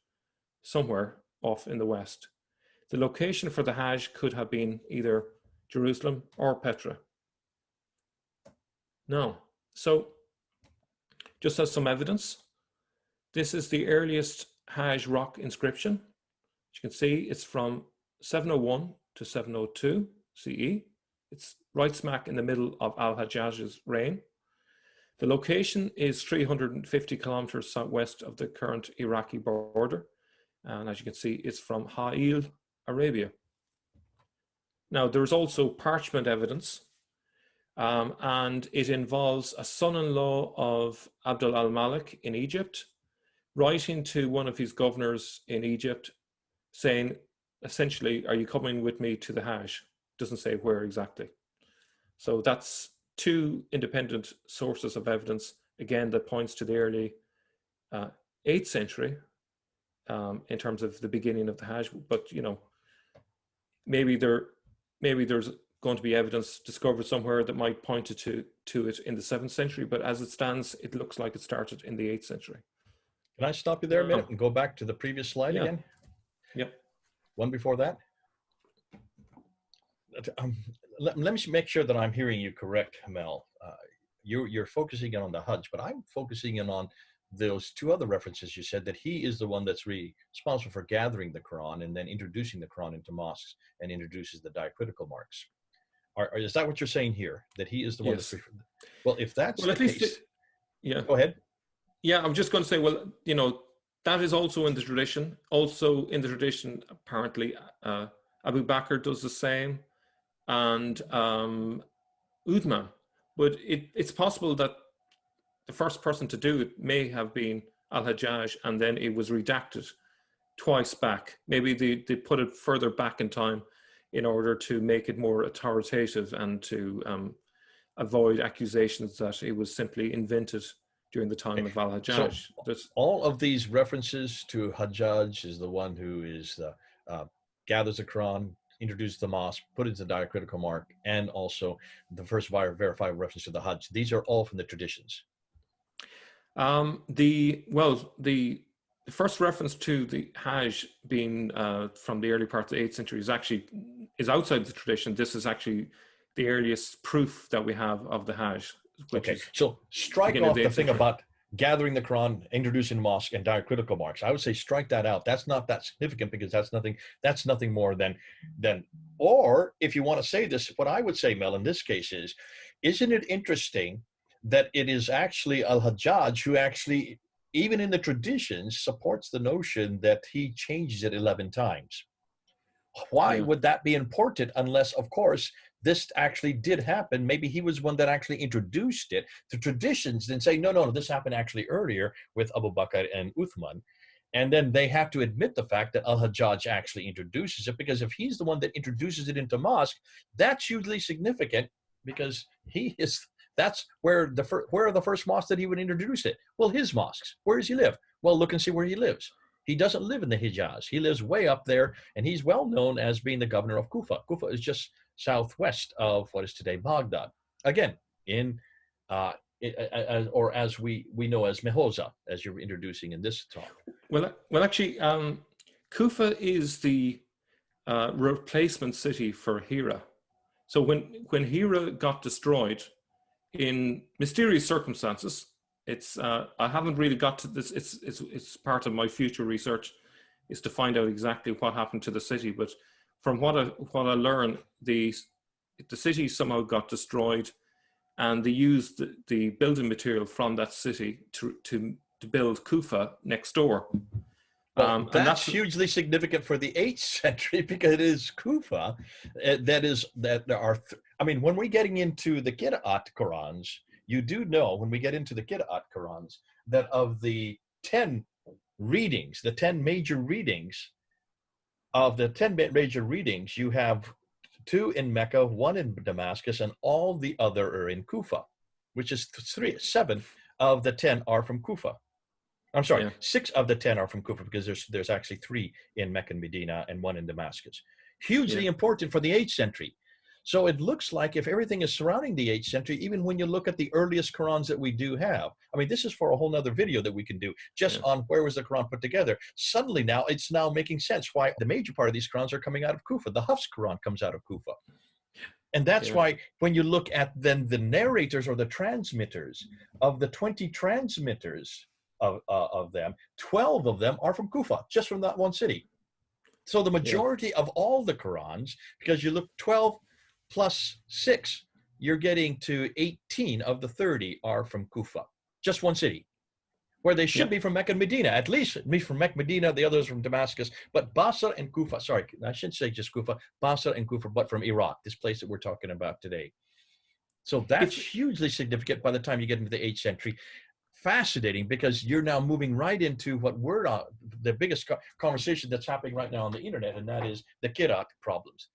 somewhere off in the west. The location for the Hajj could have been either Jerusalem or Petra. Now, so just as some evidence, this is the earliest Hajj rock inscription. As you can see, it's from 701 to 702 CE. It's right smack in the middle of Al-Hajjaj's reign. The location is 350 kilometers southwest of the current Iraqi border. And as you can see, it's from Ha'il, Arabia. Now, there's also parchment evidence, and it involves a son-in-law of Abdul al-Malik in Egypt, writing to one of his governors in Egypt, saying, essentially, are you coming with me to the Hajj? Doesn't say where exactly. So that's 2 independent sources of evidence, again, that points to the early 8th century in terms of the beginning of the Hajj. But, you know, maybe there's going to be evidence discovered somewhere that might point to it in the 7th century, but as it stands, it looks like it started in the 8th century. Can I stop you there a minute and go back to the previous slide Yeah. again? Yep. One before that. Let me make sure that I'm hearing you correct, Mel. You're focusing in on the Hajj, but I'm focusing in on those two other references. You said that he is the one that's responsible for gathering the Quran and then introducing the Quran into mosques and introduces the diacritical marks. Is that what you're saying here? That he is the one Yes. that's... Well, if that's well, the case... Yeah. Go ahead. Yeah, I'm just going to say, well, you know, that is also in the tradition. Also in the tradition, apparently, Abu Bakr does the same, and Uthman. But it's possible that the first person to do it may have been Al-Hajjaj, and then it was redacted twice back. Maybe they put it further back in time in order to make it more authoritative and to avoid accusations that it was simply invented during the time of Al-Hajjaj. So all of these references to Hajjaj is the one who is gathers the Quran, introduces the mosque, put it into the diacritical mark, and also the first verified reference to the Hajj. These are all from the traditions. The first reference to the Hajj being from the early part of the 8th century is outside the tradition. This is actually the earliest proof that we have of the Hajj. Okay, so strike off the thing about gathering the Quran, introducing the mosque, and diacritical marks. I would say strike that out. That's not that significant because that's nothing more than, or if you want to say this, what I would say, Mel, in this case is, isn't it interesting that it is actually Al-Hajjaj who actually, even in the traditions, supports the notion that he changes it 11 times. Why would that be important unless, of course, this actually did happen? Maybe he was one that actually introduced it. The traditions then say, no, this happened actually earlier with Abu Bakr and Uthman. And then they have to admit the fact that Al-Hajjaj actually introduces it, because if he's the one that introduces it into mosque, that's hugely significant because that's where are the first mosques that he would introduce it? Well, his mosques. Where does he live? Well, look and see where he lives. He doesn't live in the Hijaz. He lives way up there, and he's well known as being the governor of Kufa. Kufa is just southwest of what is today Baghdad. Again, or as we know as Mehoza, as you're introducing in this talk. Well, actually, Kufa is the replacement city for Hira. So when Hira got destroyed in mysterious circumstances, I haven't really got to this. It's part of my future research is to find out exactly what happened to the city. But from what I learned, the city somehow got destroyed, and they used the building material from that city to build Kufa next door. Well, that's hugely significant for the 8th century because it is Kufa that there are. I mean, when we're getting into the Qira'at Qurans, you do know when we get into the Qira'at Qurans that of the 10 readings, the 10 major readings, you have 2 in Mecca, 1 in Damascus, and all the other are in Kufa, which is 7 of the 10 are from Kufa. I'm sorry, 6 of the 10 are from Kufa because there's actually 3 in Mecca and Medina and 1 in Damascus. Hugely important for the 8th century. So it looks like if everything is surrounding the 8th century, even when you look at the earliest Qurans that we do have, I mean, this is for a whole nother video that we can do just on where was the Quran put together. Suddenly now, it's now making sense why the major part of these Qurans are coming out of Kufa. The Hafs Quran comes out of Kufa. And that's why when you look at then the narrators or the transmitters, of the 20 transmitters of them, 12 of them are from Kufa, just from that one city. So the majority of all the Qurans, because you look 12 plus 6, you're getting to 18 of the 30 are from Kufa, just one city, where they should be from Mecca and Medina, at least me from Mecca, Medina, the others from Damascus, but Basra and Kufa, sorry, I shouldn't say just Kufa, Basra and Kufa, but from Iraq, this place that we're talking about today. So that's hugely significant by the time you get into the 8th century. Fascinating, because you're now moving right into what we're the biggest conversation that's happening right now on the internet, and that is the Qira'at problems.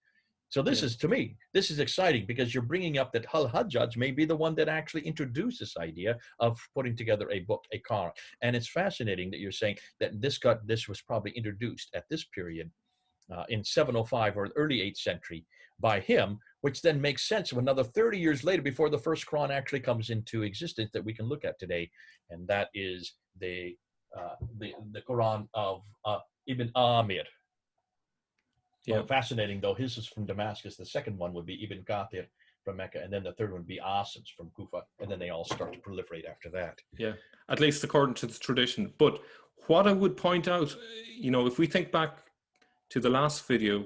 So this is, to me, this is exciting because you're bringing up that Al-Hajjaj may be the one that actually introduced this idea of putting together a book, a Quran. And it's fascinating that you're saying that this was probably introduced at this period in 705 or early 8th century by him, which then makes sense of another 30 years later before the first Quran actually comes into existence that we can look at today, and that is the Quran of Ibn Amir. Yeah. Fascinating, though. His is from Damascus. The second one would be Ibn Kathir from Mecca, and then the third one would be Asim's from Kufa, and then they all start to proliferate after that. Yeah, at least according to the tradition. But what I would point out, you know, if we think back to the last video,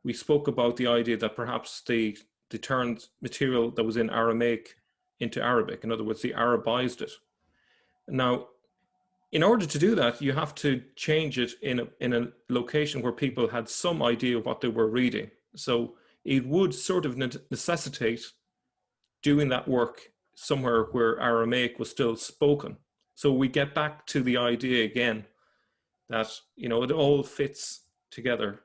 we spoke about the idea that perhaps they turned material that was in Aramaic into Arabic. In other words, they Arabized it. Now, in order to do that, you have to change it in a location where people had some idea of what they were reading. So it would sort of necessitate doing that work somewhere where Aramaic was still spoken. So we get back to the idea again that, you know, it all fits together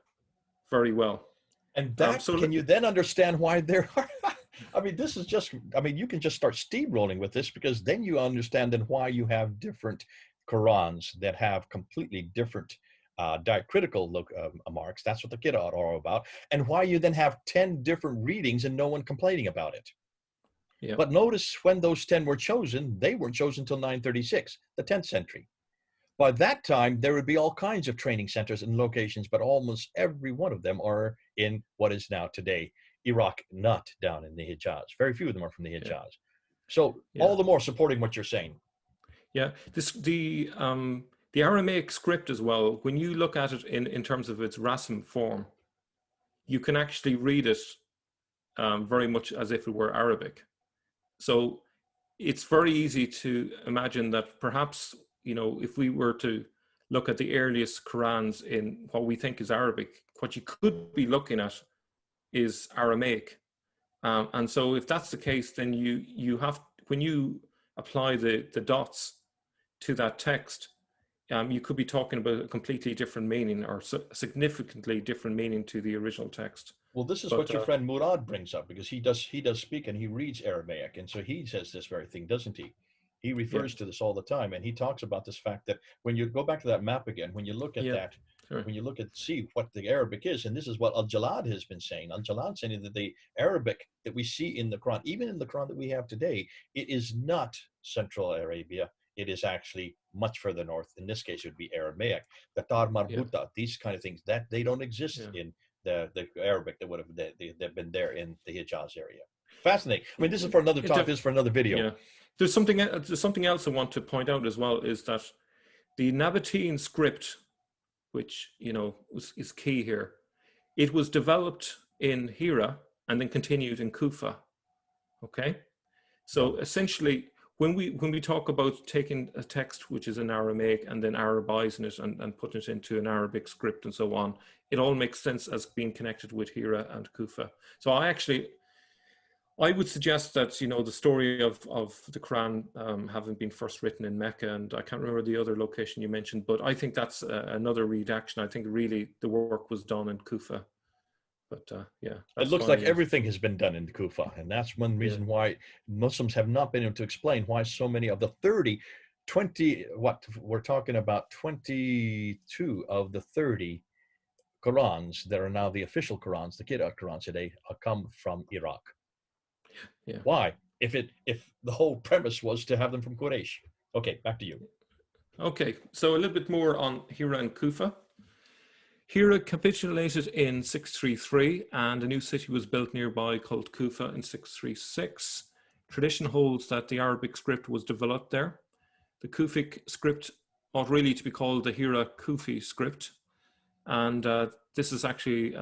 very well. And that, can you then understand why there are, I mean, this is just, I mean, you can just start steamrolling with this, because then you understand then why you have different Qurans that have completely different diacritical marks. That's what the Qira'at are all about. And why you then have 10 different readings and no one complaining about it. Yeah. But notice when those 10 were chosen, they weren't chosen until 936, the 10th century. By that time, there would be all kinds of training centers and locations, but almost every one of them are in what is now today Iraq, not down in the Hijaz. Very few of them are from the Hijaz. Yeah. So all the more supporting what you're saying. Yeah, the Aramaic script as well, when you look at it in terms of its Rasim form, you can actually read it very much as if it were Arabic. So it's very easy to imagine that perhaps, you know, if we were to look at the earliest Qurans in what we think is Arabic, what you could be looking at is Aramaic. And so if that's the case, then you have, when you apply the dots to that text, you could be talking about a completely different meaning, or a significantly different meaning to the original text. Well, this is what your friend Murad brings up, because he does speak and he reads Aramaic, and so he says this very thing, doesn't he? He refers to this all the time, and he talks about this fact that when you go back to that map again, when you look at that, when you look at see what the Arabic is, and this is what Al-Jalad has been saying. Al-Jalad saying that the Arabic that we see in the Quran, even in the Quran that we have today, it is not Central Arabia. It is actually much further north. In this case, it would be Aramaic. The Tar Marbuta, these kind of things, that they don't exist in the Arabic that would have they've been there in the Hijaz area. Fascinating. I mean, this is for another talk. This is for another video. Yeah. There's something else I want to point out as well, is that the Nabatean script, which, you know, is key here, it was developed in Hira and then continued in Kufa. Okay, so essentially, when we talk about taking a text which is in Aramaic and then Arabizing it and putting it into an Arabic script and so on, it all makes sense as being connected with Hira and Kufa. So I would suggest that, you know, the story of the Quran having been first written in Mecca, and I can't remember the other location you mentioned, but I think that's another redaction. I think really the work was done in Kufa. But yeah, it looks like everything has been done in Kufa, and that's one reason why Muslims have not been able to explain why so many of the 20, what we're talking about, 22 of the 30 Qurans that are now the official Qurans, the Qira'at Qurans today, come from Iraq. Yeah. Why? If the whole premise was to have them from Quraysh. Okay, back to you. Okay, so a little bit more on Hira and Kufa. Hira capitulated in 633, and a new city was built nearby called Kufa in 636. Tradition holds that the Arabic script was developed there. The Kufic script ought really to be called the Hira Kufi script, and this is actually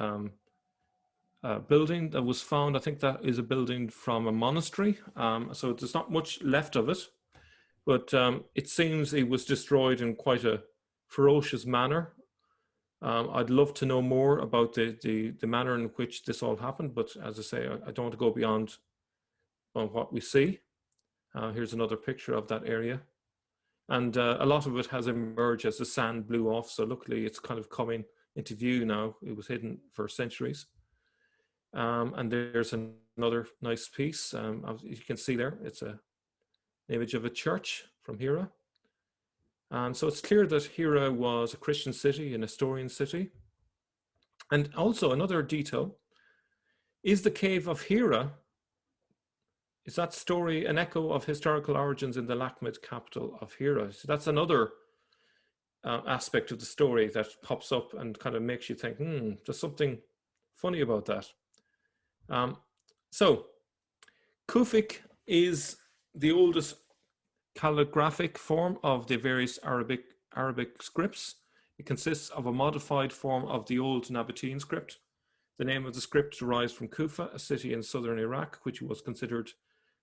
a building that was found. I think that is a building from a monastery, so there's not much left of it, but it seems it was destroyed in quite a ferocious manner. I'd love to know more about the manner in which this all happened, but as I say, I don't want to go beyond on what we see. Here's another picture of that area. And a lot of it has emerged as the sand blew off, so luckily it's kind of coming into view now. It was hidden for centuries. And there's another nice piece. As you can see there, it's an image of a church from Hira. And so it's clear that Hira was a Christian city, a Nestorian city. And also another detail, is the cave of Hira, is that story an echo of historical origins in the Lakhmid capital of Hira? So that's another aspect of the story that pops up and kind of makes you think, there's something funny about that. So Kufic is the oldest calligraphic form of the various Arabic scripts. It consists of a modified form of the old Nabatean script. The name of the script derives from Kufa, a city in southern Iraq, which was considered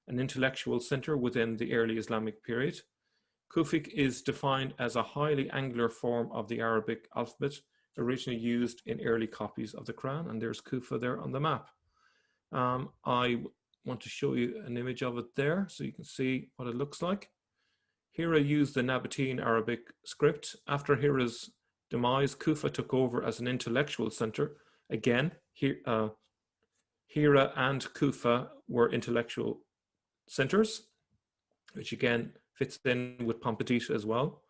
an intellectual center within the early Islamic period. Kufic is defined as a highly angular form of the Arabic alphabet, originally used in early copies of the Quran, and there's Kufa there on the map. I want to show you an image of it there so you can see what it looks like. Hira used the Nabatean Arabic script. After Hira's demise, Kufa took over as an intellectual center. Again, Hira and Kufa were intellectual centers, which again fits in with Pompadita as well.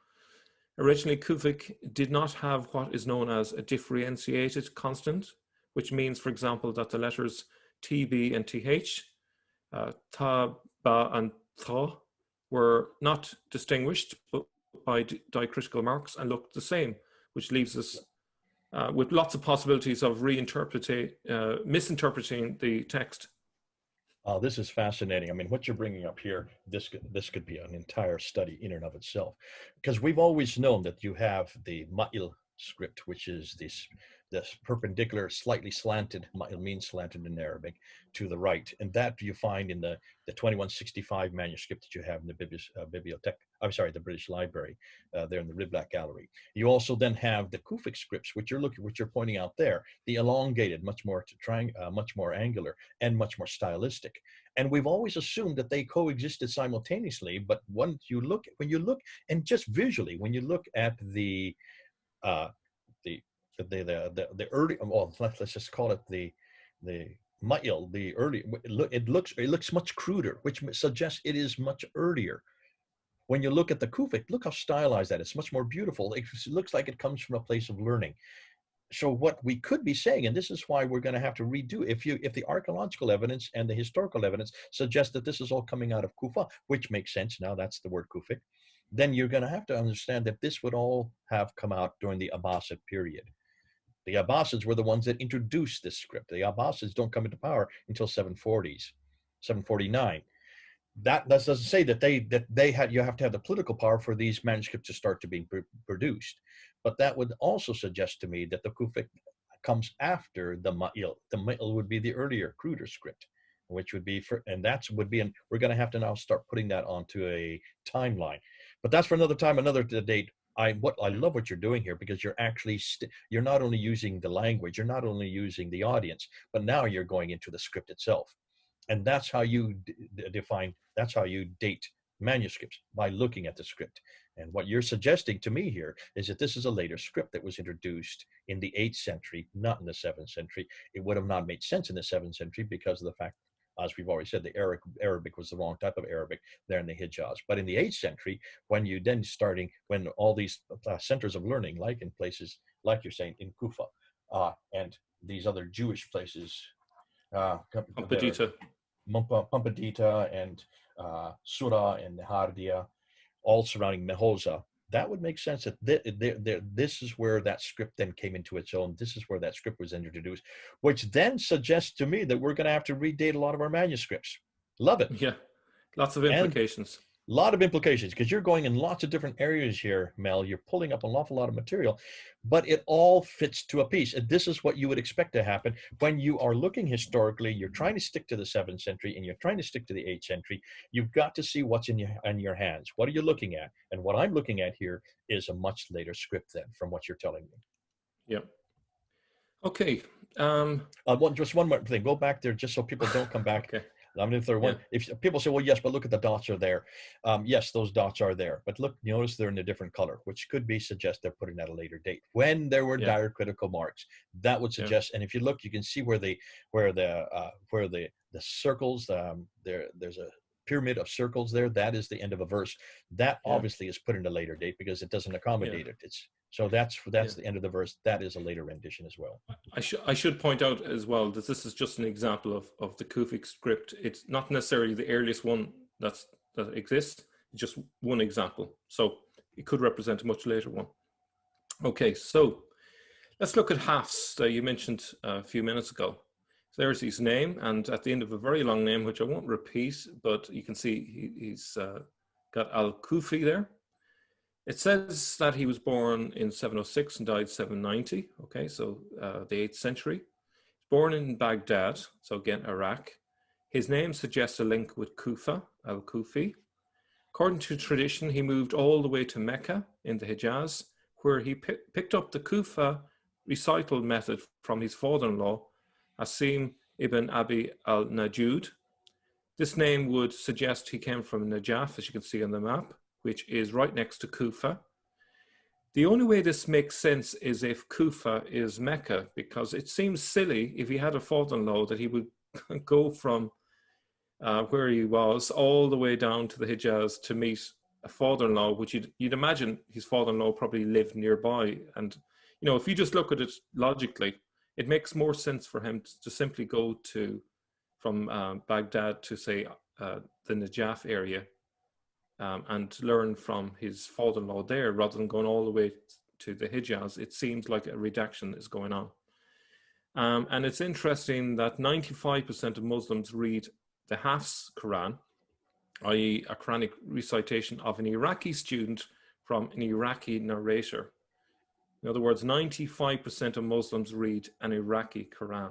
Originally, Kufic did not have what is known as a differentiated consonant, which means, for example, that the letters TB and TH, Ta, Ba, and Tha were not distinguished but by diacritical marks and looked the same, which leaves us with lots of possibilities of misinterpreting the text. This is fascinating. I mean, what you're bringing up here, this could be an entire study in and of itself, because we've always known that you have the Ma'il script, which is this perpendicular, slightly slanted. Ma'il means slanted in Arabic, to the right, and that you find in the 2165 manuscript that you have in the bibliothèque. I'm sorry, the British Library, there in the Riblack Gallery. You also then have the Kufic scripts, which you're pointing out there, the elongated, much more much more angular, and much more stylistic. And we've always assumed that they coexisted simultaneously. But when you look, and just visually, when you look at the early, well, let's just call it the Ma'il, the early, it looks much cruder, which suggests it is much earlier. When you look at the Kufic, look how stylized that is. It's much more beautiful. It looks like it comes from a place of learning. So what we could be saying, and this is why we're going to have to redo, if the archaeological evidence and the historical evidence suggest that this is all coming out of Kufa, which makes sense now, that's the word Kufic, then you're going to have to understand that this would all have come out during the Abbasid period. The Abbasids were the ones that introduced this script. The Abbasids don't come into power until 749. That doesn't say that you have to have the political power for these manuscripts to start to be produced. But that would also suggest to me that the Kufic comes after the Ma'il. The Ma'il would be the earlier, cruder script, which would be we're going to have to now start putting that onto a timeline. But that's for another time, another date. I love what you're doing here, because you're actually you're not only using the language, you're not only using the audience, but now you're going into the script itself. And that's how you that's how you date manuscripts, by looking at the script. And what you're suggesting to me here is that this is a later script that was introduced in the 8th century, not in the 7th century. It would have not made sense in the 7th century because of the fact, as we've already said, the Arabic was the wrong type of Arabic there in the Hijaz. But in the 8th century, when all these centers of learning, like in places, like you're saying, in Kufa, and these other Jewish places, Pompadita. Pompadita and Surah and Nehardia, all surrounding Mehoza, that would make sense that this is where that script then came into its own. This is where that script was introduced, which then suggests to me that we're going to have to redate a lot of our manuscripts. Love it. Yeah, lots of implications. A lot of implications, because you're going in lots of different areas here, Mel. You're pulling up an awful lot of material, but it all fits to a piece. And this is what you would expect to happen when you are looking historically. You're trying to stick to the 7th century and you're trying to stick to the 8th century. You've got to see what's in your hands. What are you looking at? And what I'm looking at here is a much later script then, from what you're telling me. Yep. Okay. Just one more thing. Go back there just so people don't come back. Okay. I mean, if people say, well, yes, but look at the dots are there. Yes, those dots are there. But look, notice they're in a different color, which could suggest they're putting at a later date. When there were diacritical marks, that would suggest, and if you look, you can see where the circles, there's a pyramid of circles there. That is the end of a verse. That obviously is put in a later date because it doesn't accommodate it. So that's Yeah. the end of the verse. That is a later rendition as well. I should point out as well that this is just an example of the Kufic script. It's not necessarily the earliest one that exists. It's just one example. So it could represent a much later one. Okay, so let's look at Hafs that you mentioned a few minutes ago. So there's his name, and at the end of a very long name, which I won't repeat, but you can see he's got Al-Kufi there. It says that he was born in 706 and died 790. Okay, so the 8th century. Born in Baghdad, so again, Iraq. His name suggests a link with Kufa, Al-Kufi. According to tradition, he moved all the way to Mecca in the Hijaz, where he picked up the Kufa recital method from his father-in-law, Asim ibn Abi al-Najud. This name would suggest he came from Najaf, as you can see on the map, which is right next to Kufa. The only way this makes sense is if Kufa is Mecca, because it seems silly if he had a father-in-law that he would go from where he was all the way down to the Hijaz to meet a father-in-law, which you'd imagine his father-in-law probably lived nearby. And, you know, if you just look at it logically, it makes more sense for him to simply go from Baghdad to, say, the Najaf area and learn from his father-in-law there rather than going all the way to the Hijaz. It seems like a redaction is going on. And it's interesting that 95% of Muslims read the Hafs Quran, i.e. a Quranic recitation of an Iraqi student from an Iraqi narrator. In other words, 95% of Muslims read an Iraqi Quran.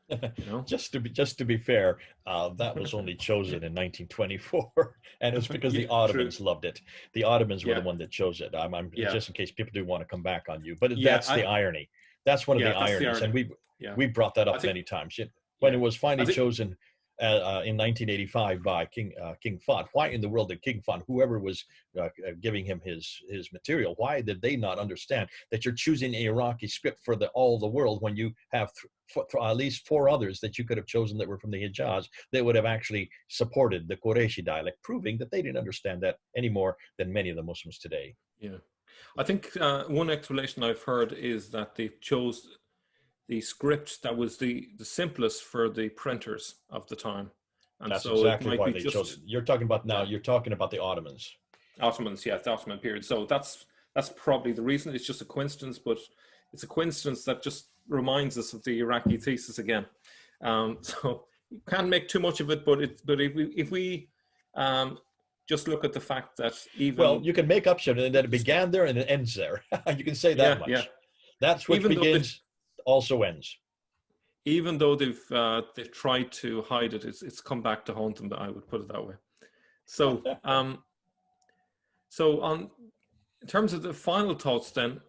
You know? just to be fair, that was only chosen in 1924, and it was because the Ottomans loved it. The Ottomans were the one that chose it. I'm just in case people do want to come back on you, but that's the irony. That's one of the ironies, and we brought that up many times. When it was finally chosen in 1985 by King Fahd, why in the world did King Fahd, whoever was giving him his material, why did they not understand that you're choosing an Iraqi script for all the world when you have at least 4 others that you could have chosen that were from the Hijaz that would have actually supported the Qurayshi dialect, proving that they didn't understand that any more than many of the Muslims today. Yeah, I think one explanation I've heard is that they chose the script that was the simplest for the printers of the time. And that's so exactly why they chose it. You're talking about now, you're talking about the Ottomans. Ottomans, yeah, the Ottoman period. So that's probably the reason. It's just a coincidence, but it's a coincidence that just reminds us of the Iraqi thesis again. So you can't make too much of it, but if we just look at the fact that well, you can make up something that it began there and it ends there. You can say that much. Yeah. That's what begins also ends. Even though they've tried to hide it, it's come back to haunt them. I would put it that way. So in terms of the final thoughts, then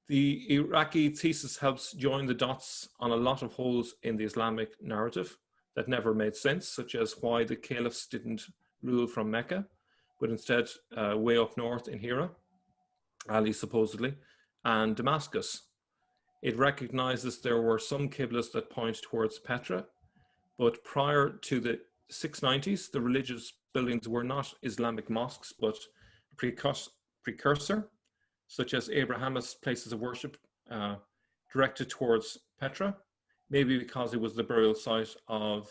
the Iraqi thesis helps join the dots on a lot of holes in the Islamic narrative that never made sense, such as why the caliphs didn't rule from Mecca, but instead way up north in Hira, Ali supposedly, and Damascus. It recognizes there were some qiblas that point towards Petra, but prior to the 690s, the religious buildings were not Islamic mosques, but precursor, such as Abraham's places of worship directed towards Petra, maybe because it was the burial site of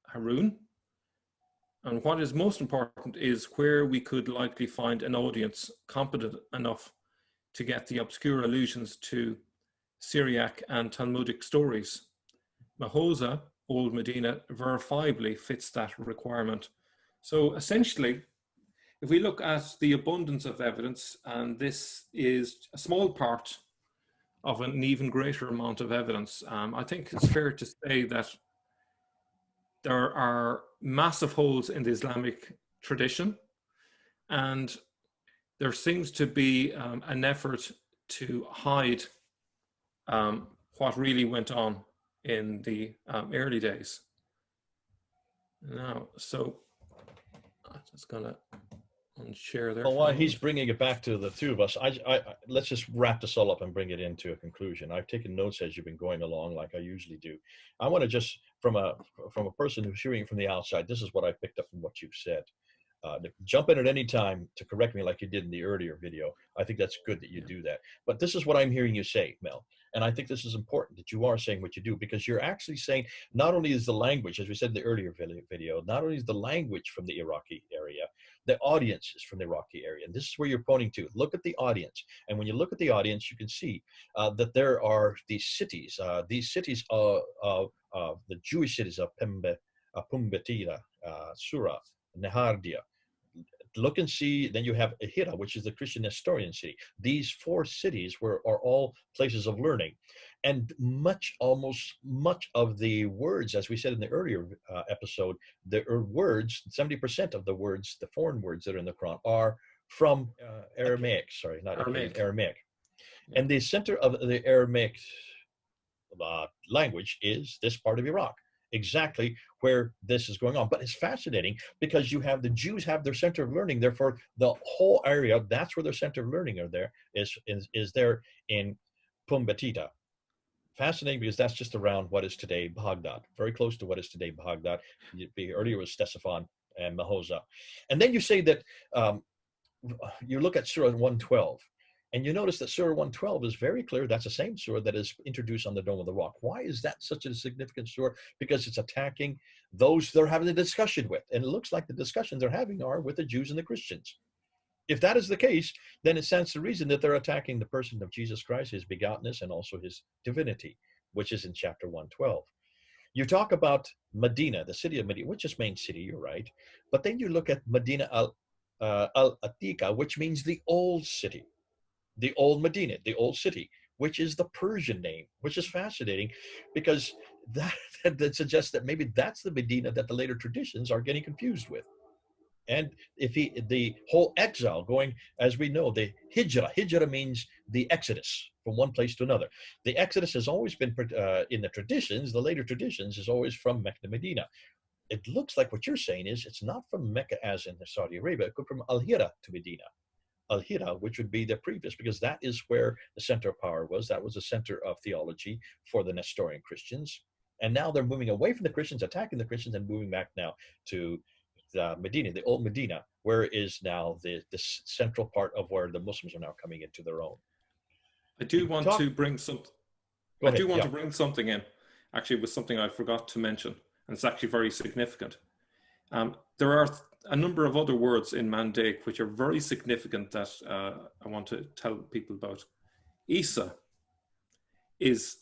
Harun. And what is most important is where we could likely find an audience competent enough to get the obscure allusions to Syriac and Talmudic stories. Mahoza, Old Medina, verifiably fits that requirement. So essentially, if we look at the abundance of evidence, and this is a small part of an even greater amount of evidence, I think it's fair to say that there are massive holes in the Islamic tradition, and there seems to be an effort to hide what really went on in the early days. Now, so I'm just gonna unshare there. Well, while he's bringing it back to the two of us, let's just wrap this all up and bring it into a conclusion. I've taken notes as you've been going along, like I usually do. I want to just, from a person who's hearing it from the outside, this is what I picked up from what you've said. Jump in at any time to correct me like you did in the earlier video. I think that's good that you do that. But this is what I'm hearing you say, Mel. And I think this is important that you are saying what you do, because you're actually saying not only is the language, as we said in the earlier video, not only is the language from the Iraqi area, the audience is from the Iraqi area. And this is where you're pointing to. Look at the audience. And when you look at the audience, you can see that there are these cities of the Jewish cities of Pumbedita, Surah, Nehardia. Look and see, then you have Hira, which is the Christian Nestorian city. These 4 cities are all places of learning. And much of the words, as we said in the earlier episode, the words, 70% of the words, the foreign words that are in the Quran are from Aramaic, sorry, not Aramaic. And the center of the Aramaic language is this part of Iraq, exactly where this is going on. But it's fascinating because you have the Jews have their center of learning. Therefore, the whole area, that's where their center of learning is there in Pumbedita. Fascinating, because that's just around what is today Baghdad, very close to what is today Baghdad. Earlier was Ctesiphon and Mahoza. And then you say that you look at Surah 112. And you notice that Surah 112 is very clear. That's the same surah that is introduced on the Dome of the Rock. Why is that such a significant surah? Because it's attacking those they're having a discussion with. And it looks like the discussions they're having are with the Jews and the Christians. If that is the case, then it stands to reason that they're attacking the person of Jesus Christ, his begottenness, and also his divinity, which is in chapter 112. You talk about Medina, the city of Medina, which is main city, you're right. But then you look at Medina al-Atiqa, which means the old city. The old Medina, the old city, which is the Persian name, which is fascinating because that suggests that maybe that's the Medina that the later traditions are getting confused with. And the whole exile going, as we know, the hijrah means the exodus from one place to another. The exodus has always been in the traditions, the later traditions is always from Mecca to Medina. It looks like what you're saying is it's not from Mecca as in Saudi Arabia, it could from Al-Hira to Medina. Al-Hira, which would be the previous, because that is where the center of power was. That was the center of theology for the Nestorian Christians. And now they're moving away from the Christians, attacking the Christians, and moving back now to Medina, the old Medina, where is now the central part of where the Muslims are now coming into their own. I do want to bring something. I do want to bring something in. Actually, it was something I forgot to mention, and it's actually very significant. There are a number of other words in Mandaic which are very significant that I want to tell people about. Isa is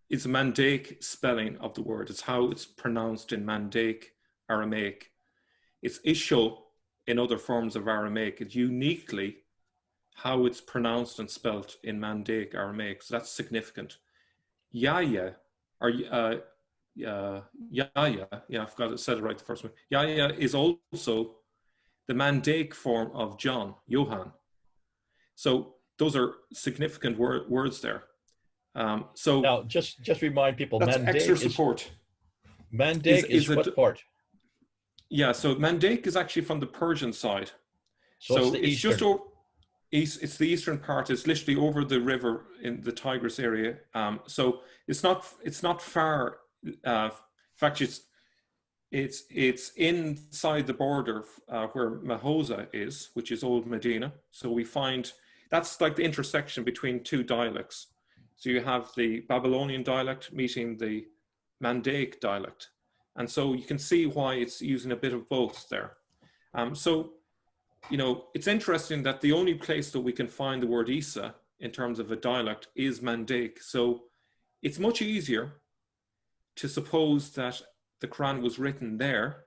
it's a Mandaic spelling of the word. It's how it's pronounced in Mandaic Aramaic. It's Isho in other forms of Aramaic. It's uniquely how it's pronounced and spelt in Mandaic Aramaic. So that's significant. Yahya, or Yahya, I forgot to say it right the first one. Yahya is also the Mandaic form of John, Johann. So those are significant words there. So now, just remind people, that's Mandaic extra support. Mandaic is what part? Yeah, so Mandaic is actually from the Persian side. So it's just it's the eastern part. It's literally over the river in the Tigris area. So it's not far. In fact, it's inside the border where Mahoza is, which is Old Medina. So we find that's like the intersection between two dialects. So you have the Babylonian dialect meeting the Mandaic dialect. And so you can see why it's using a bit of both there. So, you know, it's interesting that the only place that we can find the word Isa in terms of a dialect is Mandaic. So it's much easier to suppose that the Quran was written there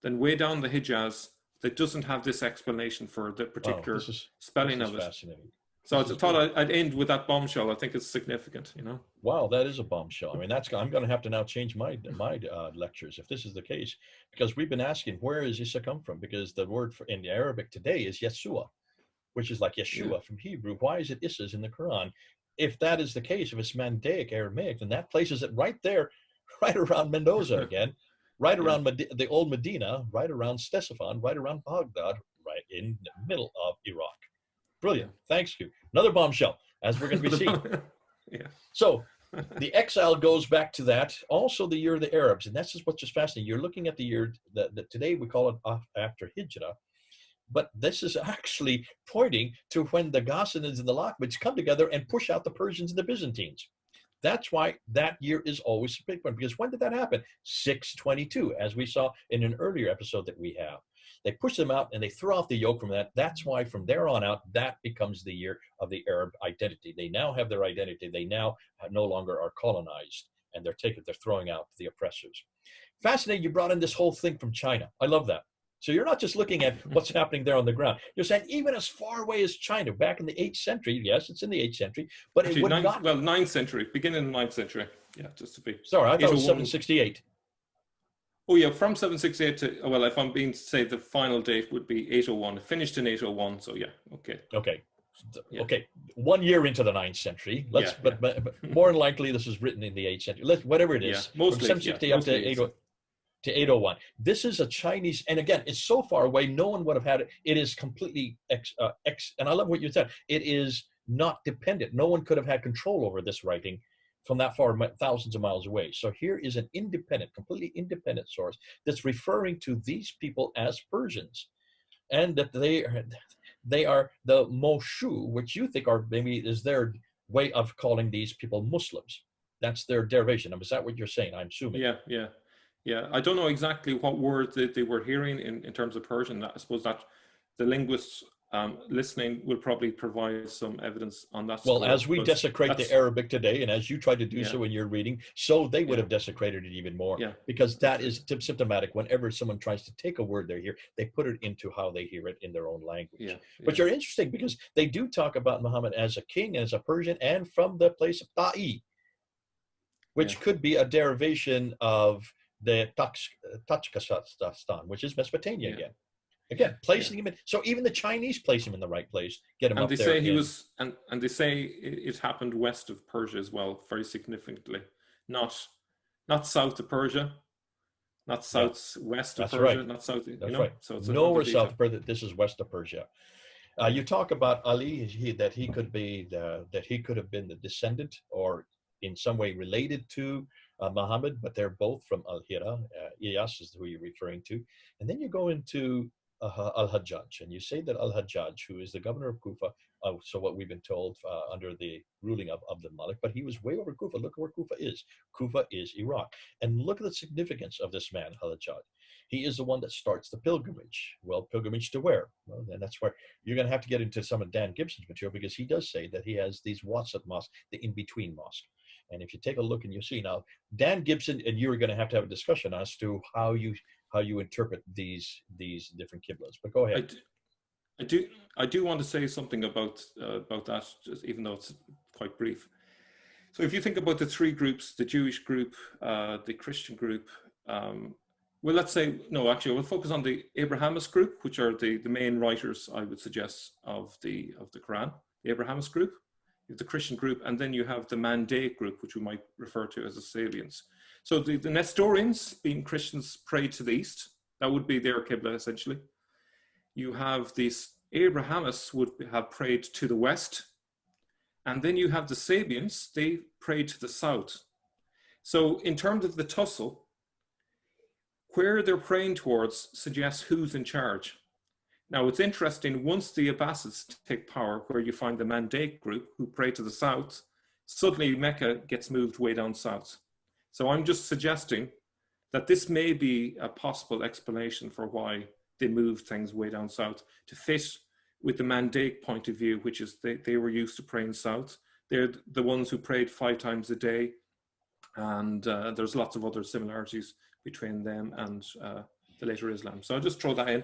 than way down the Hijaz that doesn't have this explanation for the particular spelling of it. Fascinating. So I thought I'd end with that bombshell. I think it's significant, you know. Wow, that is a bombshell. I mean, I'm going to have to now change my lectures if this is the case, because we've been asking, where does Isa come from? Because the word in the Arabic today is Yeshua, which is like Yeshua from Hebrew. Why is it Issa's in the Quran? If that is the case, if it's Mandaic Aramaic, then that places it right there, right around Mendoza again, right around the old Medina, right around Ctesiphon, right around Baghdad, right in the middle of Iraq. Brilliant. Thanks, you. Another bombshell, as we're going to be seeing. So the exile goes back to that. Also, the year of the Arabs, and that's just what's just fascinating. You're looking at the year that today we call it after Hijrah, but this is actually pointing to when the Ghassanids and the Lakhmids come together and push out the Persians and the Byzantines. That's why that year is always a big one, because when did that happen? 622, as we saw in an earlier episode that we have. They push them out and they throw off the yoke from that. That's why from there on out, that becomes the year of the Arab identity. They now have their identity. They now no longer are colonized, and they're throwing out the oppressors. Fascinating, you brought in this whole thing from China. I love that. So you're not just looking at what's happening there on the ground. You're saying even as far away as China, back in the 8th century, yes, it's in the 8th century, but actually, it would not. Well, 9th century, beginning of the 9th century. Yeah, just to be. Sorry, I thought it was 768. Oh yeah, from 768 to, well, if I'm being to say the final date would be 801. It finished in 801, so yeah, okay. Okay. Yeah. Okay, 1 year into the 9th century. But more than likely this is written in the 8th century. Whatever it is, mostly, from 760 up to 801. This is a Chinese, and again, it's so far away, no one would have had it. It is completely and I love what you said. It is not dependent. No one could have had control over this writing from that far, thousands of miles away. So here is an independent, completely independent source that's referring to these people as Persians, and that they are the Moshu, which you think are maybe is their way of calling these people Muslims. That's their derivation. Is that what you're saying? I'm assuming. Yeah. I don't know exactly what word they were hearing in terms of Persian. I suppose that the linguists listening will probably provide some evidence on that. Well, as we desecrate the Arabic today, and as you tried to do so in your reading, so they would have desecrated it even more, because that is symptomatic. Whenever someone tries to take a word they hear, they put it into how they hear it in their own language. But you're interesting, because they do talk about Muhammad as a king, as a Persian, and from the place of Ta'i, which could be a derivation of the Tajikistan, which is Mesopotamia again. Again, placing him in. So even the Chinese place him in the right place, get him up there. And they say he was, and they say it happened west of Persia as well, very significantly. Not south of Persia, not southwest of Persia, not south. That's right. So it's nowhere south of Persia. This is west of Persia. You talk about Ali, that he could have been the descendant or in some way related to Muhammad, but they're both from Al-Hira. Iyas is who you're referring to. And then you go into Al-Hajjaj, and you say that Al-Hajjaj, who is the governor of Kufa, so what we've been told under the ruling of Abdul Malik, but he was way over Kufa. Look at where Kufa is. Kufa is Iraq. And look at the significance of this man, Al-Hajjaj. He is the one that starts the pilgrimage. Well, pilgrimage to where? Well, then that's where you're going to have to get into some of Dan Gibson's material, because he does say that he has these Wasat mosques, the in-between mosque. And if you take a look and you see now, Dan Gibson and you are going to have a discussion as to how you interpret these different qiblas. But go ahead. I do want to say something about that, just even though it's quite brief. So if you think about the three groups, the Jewish group, the Christian group, well, let's say, no, actually, we'll focus on the Abrahamist group, which are the main writers, I would suggest, of the Quran, the Abrahamist group. You have the Christian group, and then you have the Mandaic group, which we might refer to as the Sabians. So the Nestorians, being Christians, prayed to the east. That would be their Qibla, essentially. You have these Abrahamists would have prayed to the west. And then you have the Sabians, they prayed to the south. So in terms of the tussle, where they're praying towards suggests who's in charge. Now, it's interesting, once the Abbasids take power, where you find the Mandaic group who pray to the south, suddenly Mecca gets moved way down south. So I'm just suggesting that this may be a possible explanation for why they moved things way down south, to fit with the Mandaic point of view, which is they were used to praying south. They're the ones who prayed 5 times a day. And there's lots of other similarities between them and the later Islam. So I'll just throw that in.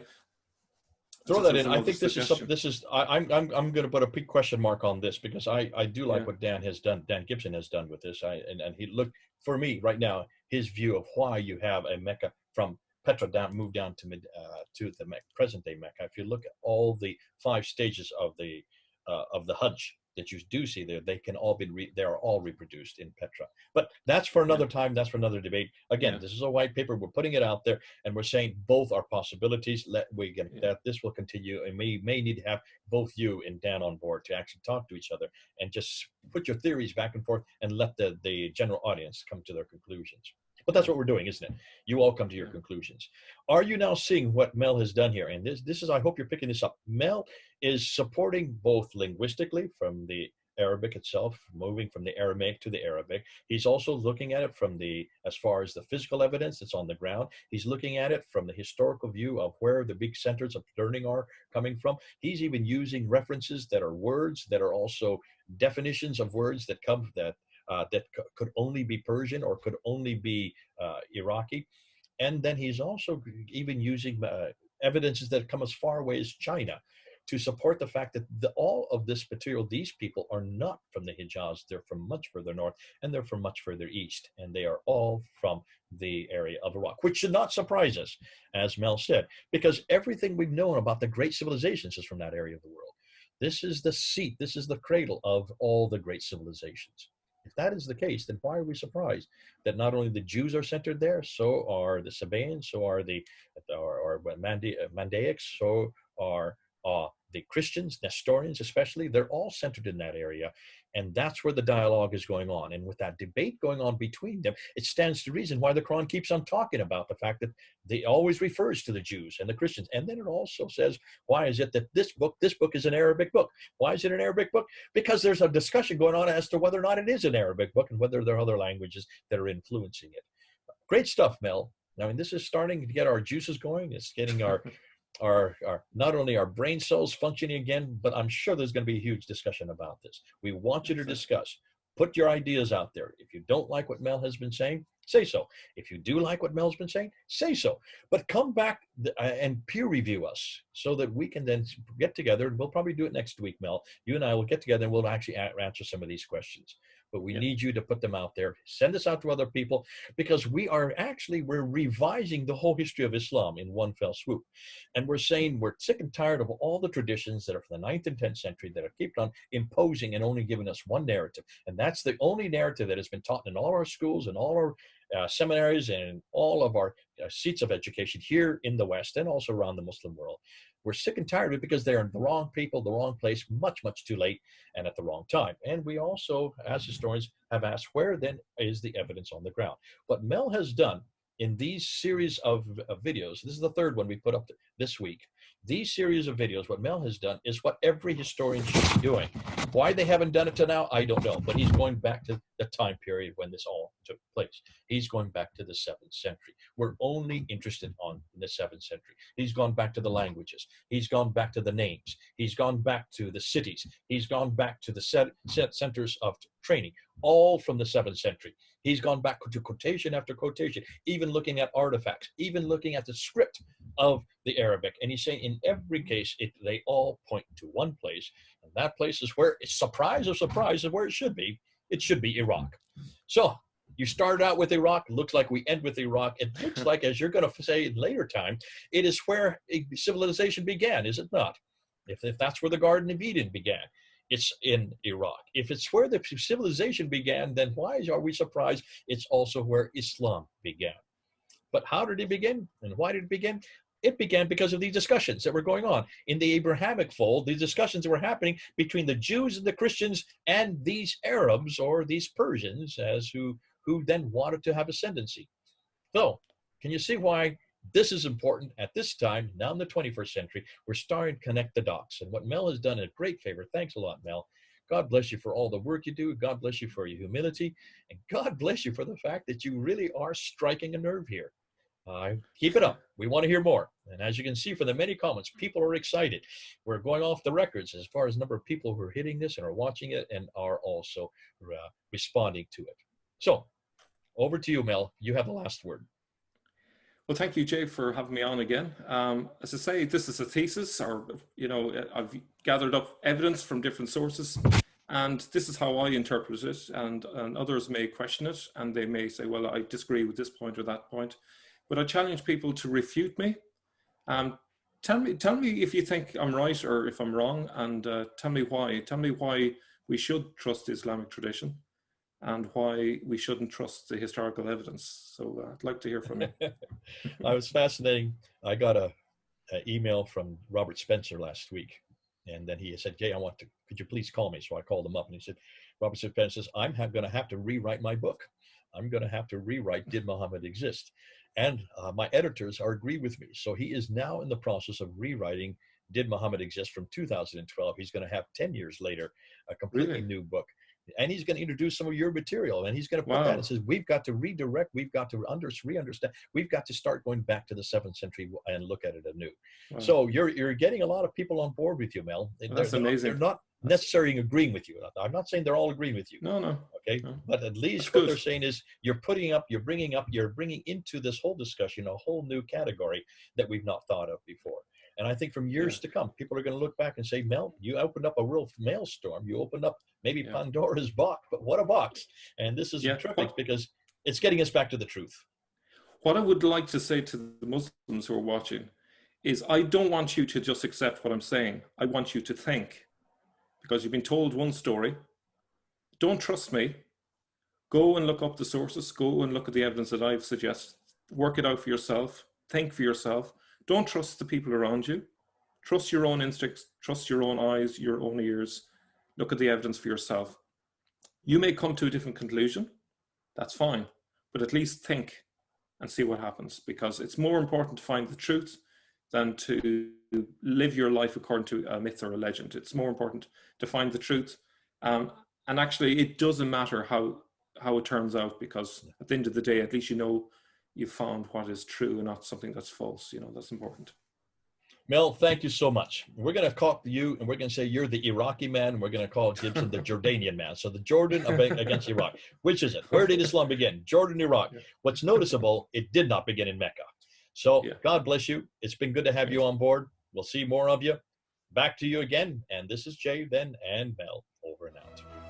Throw that in. I think this is something. I'm going to put a big question mark on this, because I do like what Dan has done. Dan Gibson has done with this. And he looked, for me right now, his view of why you have a Mecca from Petra moved down to the present day Mecca. If you look at all the 5 stages of the Hajj, that you do see there, they can all be they are all reproduced in Petra. But that's for Yeah. another time. That's for another debate. Again, Yeah. this is a white paper. We're putting it out there, and we're saying both are possibilities. That this will continue, and we may need to have both you and Dan on board to actually talk to each other and just put your theories back and forth and let the general audience come to their conclusions. But that's what we're doing, isn't it? You all come to your conclusions. Are you now seeing what Mel has done here? And this is, I hope you're picking this up. Mel is supporting both linguistically from the Arabic itself, moving from the Aramaic to the Arabic. He's also looking at it from as far as the physical evidence that's on the ground. He's looking at it from the historical view of where the big centers of learning are coming from. He's even using references that are words that are also definitions of words that come that could only be Persian or could only be Iraqi. And then he's also even using evidences that come as far away as China to support the fact that all of this material, these people are not from the Hijaz. They're from much further north, and they're from much further east. And they are all from the area of Iraq, which should not surprise us, as Mel said, because everything we've known about the great civilizations is from that area of the world. This is the seat, this is the cradle of all the great civilizations. If that is the case, then why are we surprised that not only the Jews are centered there, so are the Sabaeans, so are the Mandaics, so are the Christians, Nestorians especially. They're all centered in that area. And that's where the dialogue is going on. And with that debate going on between them, it stands to reason why the Quran keeps on talking about the fact that they always refers to the Jews and the Christians. And then it also says, why is it that this book is an Arabic book? Why is it an Arabic book? Because there's a discussion going on as to whether or not it is an Arabic book and whether there are other languages that are influencing it. Great stuff, Mel. I mean, this is starting to get our juices going. It's getting our not only our brain cells functioning again, but I'm sure there's going to be a huge discussion about this. We want you to discuss. Put your ideas out there. If you don't like what Mel has been saying, say so. If you do like what Mel's been saying, say so. But come back and peer review us so that we can then get together, and we'll probably do it next week, Mel. You and I will get together and we'll actually answer some of these questions. But we need you to put them out there. Send us out to other people, because we're revising the whole history of Islam in one fell swoop. And we're saying we're sick and tired of all the traditions that are from the 9th and 10th century that are kept on imposing and only giving us one narrative. And that's the only narrative that has been taught in all our schools and all our seminaries and all of our seats of education here in the West and also around the Muslim world. We're sick and tired of it because they're the wrong people, the wrong place, much, much too late and at the wrong time. And we also, as historians, have asked, where then is the evidence on the ground? What Mel has done in these series of videos, this is the third one we put up this week. These series of videos, what Mel has done is what every historian should be doing. Why they haven't done it to now, I don't know. But he's going back to the time period when this all took place. He's going back to the 7th century. We're only interested in the 7th century. He's gone back to the languages. He's gone back to the names. He's gone back to the cities. He's gone back to the centers of training, all from the 7th century. He's gone back to quotation after quotation, even looking at artifacts, even looking at the script of the Arabic. And he's saying in every case, they all point to one place. And that place is where, surprise of surprise, is where it should be. It should be Iraq. So you started out with Iraq. Looks like we end with Iraq. It looks like, as you're going to say in later time, it is where civilization began, is it not? If that's where the Garden of Eden began, it's in Iraq. If it's where the civilization began, then why are we surprised it's also where Islam began? But how did it begin and why did it begin? It began because of these discussions that were going on in the Abrahamic fold, these discussions that were happening between the Jews and the Christians and these Arabs or these Persians who then wanted to have ascendancy. So can you see why this is important at this time, now in the 21st century? We're starting to connect the dots. And what Mel has done a great favor. Thanks a lot, Mel. God bless you for all the work you do. God bless you for your humility. And God bless you for the fact that you really are striking a nerve here. Keep it up. We want to hear more. And as you can see from the many comments, people are excited. We're going off the records as far as the number of people who are hitting this and are watching it and are also responding to it. So over to you, Mel. You have the last word. Well, thank you, Jay, for having me on again. As I say, this is a thesis, or, I've gathered up evidence from different sources, and this is how I interpret it, and others may question it, and they may say, well, I disagree with this point or that point, but I challenge people to refute me. Tell me if you think I'm right or if I'm wrong, and tell me why. Tell me why we should trust the Islamic tradition and why we shouldn't trust the historical evidence. So I'd like to hear from you. I was fascinating. I got a email from Robert Spencer last week, and then he said, "Jay, could you please call me?" So I called him up, and he said, Robert Spencer says, "I'm going to have to rewrite my book. I'm going to have to rewrite Did Muhammad Exist?" And my editors agree with me. So he is now in the process of rewriting Did Muhammad Exist from 2012. He's going to have 10 years later a completely Really? new book. And he's going to introduce some of your material, and he's going to put that Wow. and says, we've got to redirect, we've got to re-understand, we've got to start going back to the 7th century and look at it anew. Wow. So you're getting a lot of people on board with you, Mel. Well, that's amazing. They're not necessarily agreeing with you. I'm not saying they're all agreeing with you. No. Okay. No. But at least That's what good. they're saying is you're bringing into this whole discussion a whole new category that we've not thought of before. And I think from years to come, people are going to look back and say, Mel, you opened up a real maelstrom. You opened up maybe Pandora's box, but what a box. And this is terrific because it's getting us back to the truth. What I would like to say to the Muslims who are watching is I don't want you to just accept what I'm saying. I want you to think, because you've been told one story. Don't trust me. Go and look up the sources. Go and look at the evidence that I've suggested. Work it out for yourself. Think for yourself. Don't trust the people around you. Trust your own instincts. Trust your own eyes, your own ears. Look at the evidence for yourself. You may come to a different conclusion. That's fine. But at least think and see what happens, because it's more important to find the truth than to live your life according to a myth or a legend. It's more important to find the truth. And actually, it doesn't matter how it turns out, because at the end of the day, at least you know you've found what is true and not something that's false. That's important. Mel, thank you so much. We're going to call you, and we're going to say you're the Iraqi man. We're going to call Gibson the Jordanian man. So the Jordan against Iraq. Which is it? Where did Islam begin? Jordan, Iraq. What's noticeable, it did not begin in Mecca. So God bless you. It's been good to have you on board. We'll see more of you. Back to you again. And this is Jay, then, and Mel. Over and out.